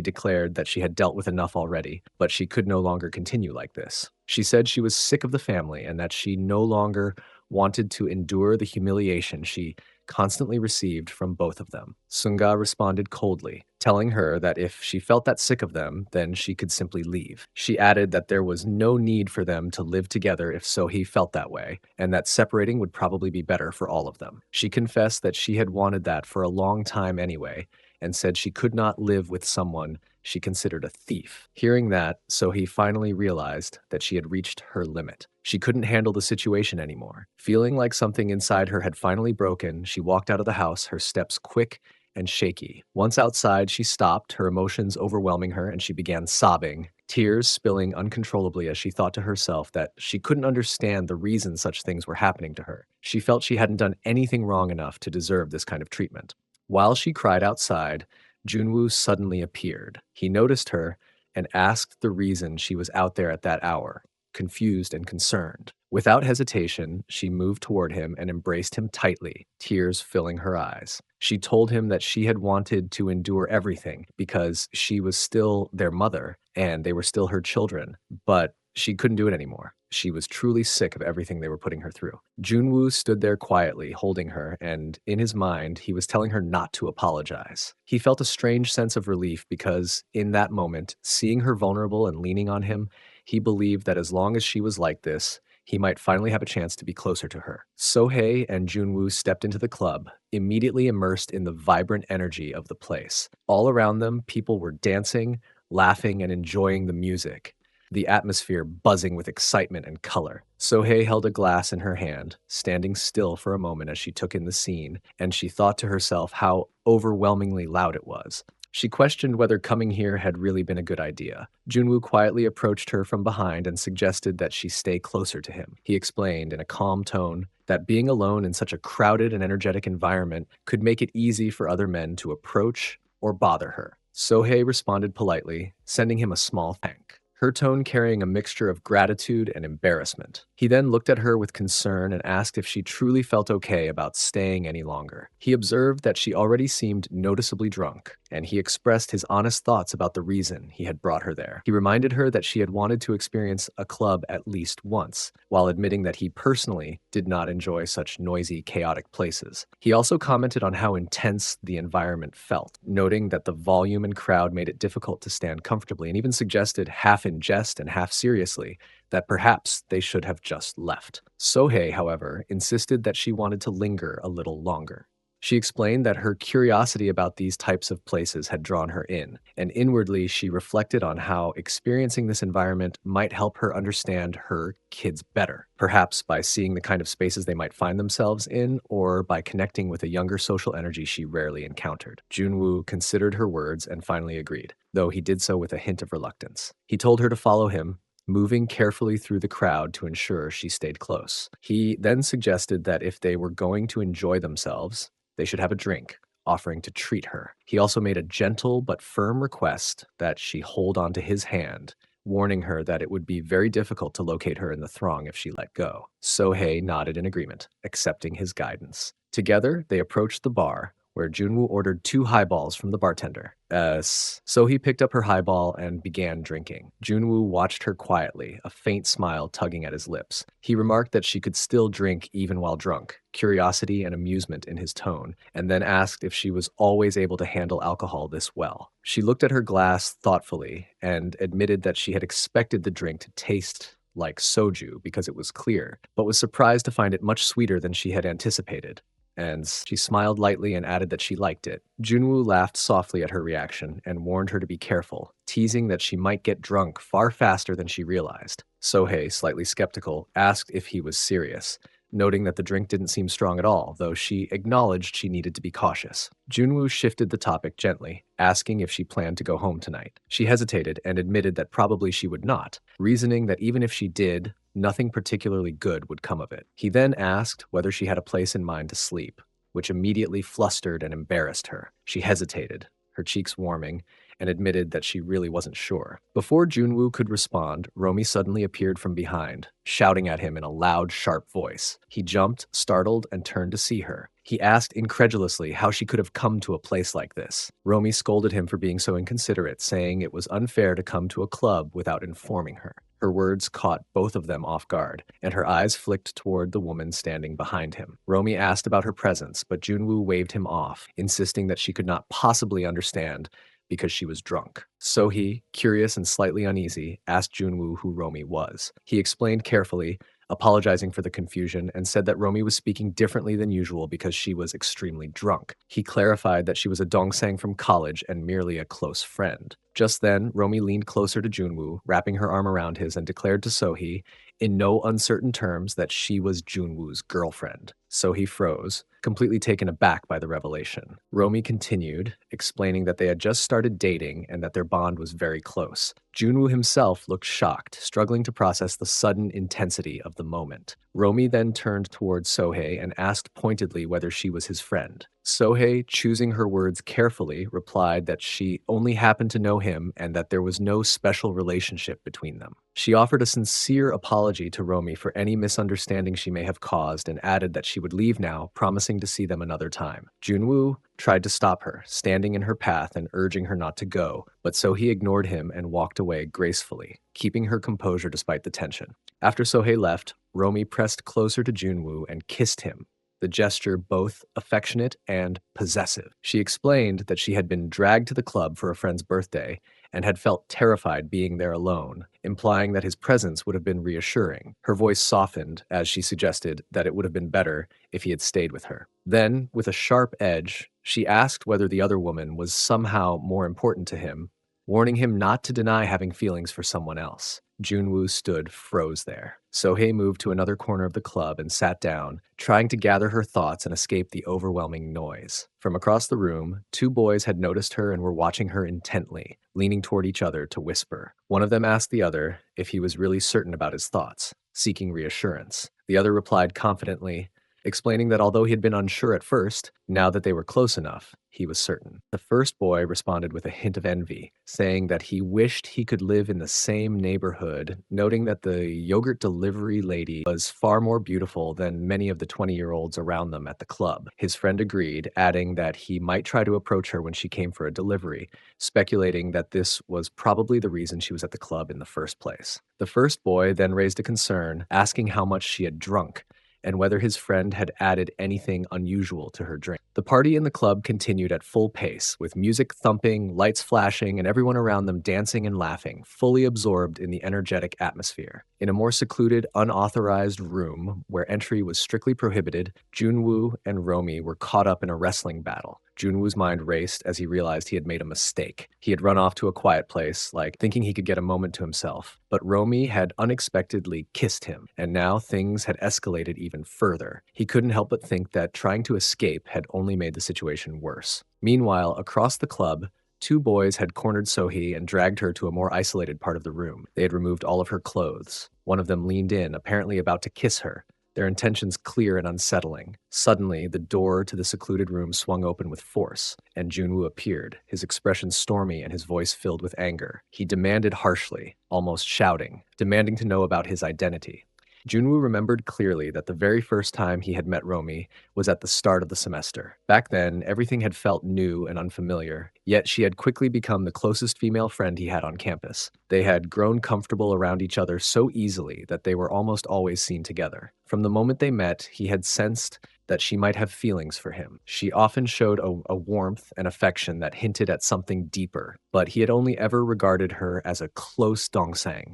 declared that she had dealt with enough already, but she could no longer continue like this. She said she was sick of the family and that she no longer wanted to endure the humiliation she constantly received from both of them. Sunga responded coldly, telling her that if she felt that sick of them, then she could simply leave. She added that there was no need for them to live together if Sohei felt that way, and that separating would probably be better for all of them. She confessed that she had wanted that for a long time anyway, and said she could not live with someone she considered a thief. Hearing that, Sohei finally realized that she had reached her limit. She couldn't handle the situation anymore. Feeling like something inside her had finally broken, she walked out of the house, her steps quick and shaky. Once outside, she stopped, her emotions overwhelming her, and she began sobbing, tears spilling uncontrollably as she thought to herself that she couldn't understand the reason such things were happening to her. She felt she hadn't done anything wrong enough to deserve this kind of treatment. While she cried outside, Junwoo suddenly appeared. He noticed her and asked the reason she was out there at that hour, confused and concerned. Without hesitation, she moved toward him and embraced him tightly, tears filling her eyes. She told him that she had wanted to endure everything because she was still their mother and they were still her children, but she couldn't do it anymore. She was truly sick of everything they were putting her through. Junwoo stood there quietly, holding her, and in his mind, he was telling her not to apologize. He felt a strange sense of relief because, in that moment, seeing her vulnerable and leaning on him, he believed that as long as she was like this, he might finally have a chance to be closer to her. Sohei and Junwoo stepped into the club, immediately immersed in the vibrant energy of the place. All around them, people were dancing, laughing, and enjoying the music, the atmosphere buzzing with excitement and color. Sohei held a glass in her hand, standing still for a moment as she took in the scene, and she thought to herself how overwhelmingly loud it was. She questioned whether coming here had really been a good idea. Junwoo quietly approached her from behind and suggested that she stay closer to him. He explained in a calm tone that being alone in such a crowded and energetic environment could make it easy for other men to approach or bother her. Sohei responded politely, sending him a small thank, her tone carrying a mixture of gratitude and embarrassment. He then looked at her with concern and asked if she truly felt okay about staying any longer. He observed that she already seemed noticeably drunk. and he expressed his honest thoughts about the reason he had brought her there. He reminded her that she had wanted to experience a club at least once, while admitting that he personally did not enjoy such noisy, chaotic places. He also commented on how intense the environment felt, noting that the volume and crowd made it difficult to stand comfortably, and even suggested, half in jest and half seriously, that perhaps they should have just left. Sohei, however, insisted that she wanted to linger a little longer. She explained that her curiosity about these types of places had drawn her in, and inwardly she reflected on how experiencing this environment might help her understand her kids better, perhaps by seeing the kind of spaces they might find themselves in, or by connecting with a younger social energy she rarely encountered. Junwoo considered her words and finally agreed, though he did so with a hint of reluctance. He told her to follow him, moving carefully through the crowd to ensure she stayed close. He then suggested that if they were going to enjoy themselves, they should have a drink, offering to treat her. He also made a gentle but firm request that she hold onto his hand, warning her that it would be very difficult to locate her in the throng if she let go. Sohei nodded in agreement, accepting his guidance. Together, they approached the bar, where Junwoo ordered 2 highballs from the bartender. So he picked up her highball and began drinking. Junwoo watched her quietly, a faint smile tugging at his lips. He remarked that she could still drink even while drunk, curiosity and amusement in his tone, and then asked if she was always able to handle alcohol this well. She looked at her glass thoughtfully and admitted that she had expected the drink to taste like soju because it was clear, but was surprised to find it much sweeter than she had anticipated. And she smiled lightly and added that she liked it. Junwoo laughed softly at her reaction and warned her to be careful, teasing that she might get drunk far faster than she realized. Sohei, slightly skeptical, asked if he was serious, noting that the drink didn't seem strong at all, though she acknowledged she needed to be cautious. Junwoo shifted the topic gently, asking if she planned to go home tonight. She hesitated and admitted that probably she would not, reasoning that even if she did, nothing particularly good would come of it. He then asked whether she had a place in mind to sleep, which immediately flustered and embarrassed her. She hesitated, her cheeks warming, and admitted that she really wasn't sure. Before Junwoo could respond, Romy suddenly appeared from behind, shouting at him in a loud, sharp voice. He jumped, startled, and turned to see her. He asked incredulously how she could have come to a place like this. Romy scolded him for being so inconsiderate, saying it was unfair to come to a club without informing her. Her words caught both of them off guard, and her eyes flicked toward the woman standing behind him. Romy asked about her presence, but Junwoo waved him off, insisting that she could not possibly understand because she was drunk. So he, curious and slightly uneasy, asked Junwoo who Romy was. He explained carefully, apologizing for the confusion, and said that Romy was speaking differently than usual because she was extremely drunk. He clarified that she was a dongsang from college and merely a close friend. Just then, Romy leaned closer to Junwoo, wrapping her arm around his, and declared to Sohee, in no uncertain terms, that she was Junwoo's girlfriend. Sohee froze, completely taken aback by the revelation. Romy continued, explaining that they had just started dating and that their bond was very close. Junwoo himself looked shocked, struggling to process the sudden intensity of the moment. Romy then turned towards Sohei and asked pointedly whether she was his friend. Sohei, choosing her words carefully, replied that she only happened to know him and that there was no special relationship between them. She offered a sincere apology to Romy for any misunderstanding she may have caused and added that she would leave now, promising to see them another time. Junwoo tried to stop her, standing in her path and urging her not to go, but Sohee ignored him and walked away gracefully, keeping her composure despite the tension. After Sohei left, Romy pressed closer to Junwoo and kissed him, the gesture both affectionate and possessive. She explained that she had been dragged to the club for a friend's birthday and had felt terrified being there alone, implying that his presence would have been reassuring. Her voice softened as she suggested that it would have been better if he had stayed with her. Then, with a sharp edge, she asked whether the other woman was somehow more important to him, warning him not to deny having feelings for someone else. Junwoo stood froze there. Sohei moved to another corner of the club and sat down, trying to gather her thoughts and escape the overwhelming noise. From across the room, 2 boys had noticed her and were watching her intently, leaning toward each other to whisper. One of them asked the other if he was really certain about his thoughts, seeking reassurance. The other replied confidently, explaining that although he had been unsure at first, now that they were close enough, he was certain. The first boy responded with a hint of envy, saying that he wished he could live in the same neighborhood, noting that the yogurt delivery lady was far more beautiful than many of the 20-year-olds around them at the club. His friend agreed, adding that he might try to approach her when she came for a delivery, speculating that this was probably the reason she was at the club in the first place. The first boy then raised a concern, asking how much she had drunk and whether his friend had added anything unusual to her drink. The party in the club continued at full pace, with music thumping, lights flashing, and everyone around them dancing and laughing, fully absorbed in the energetic atmosphere. In a more secluded, unauthorized room where entry was strictly prohibited, Junwoo and Romi were caught up in a wrestling battle. Junwoo's mind raced as he realized he had made a mistake. He had run off to a quiet place, like thinking he could get a moment to himself. But Romi had unexpectedly kissed him, and now things had escalated even further. He couldn't help but think that trying to escape had only made the situation worse. Meanwhile, across the club, two boys had cornered Sohee and dragged her to a more isolated part of the room. They had removed all of her clothes. One of them leaned in, apparently about to kiss her, their intentions clear and unsettling. Suddenly, the door to the secluded room swung open with force, and Junwoo appeared, his expression stormy and his voice filled with anger. He demanded harshly, almost shouting, demanding to know about his identity. Junwoo remembered clearly that the very first time he had met Romi was at the start of the semester. Back then, everything had felt new and unfamiliar, yet she had quickly become the closest female friend he had on campus. They had grown comfortable around each other so easily that they were almost always seen together. From the moment they met, he had sensed that she might have feelings for him. She often showed a warmth and affection that hinted at something deeper, but he had only ever regarded her as a close dongsang.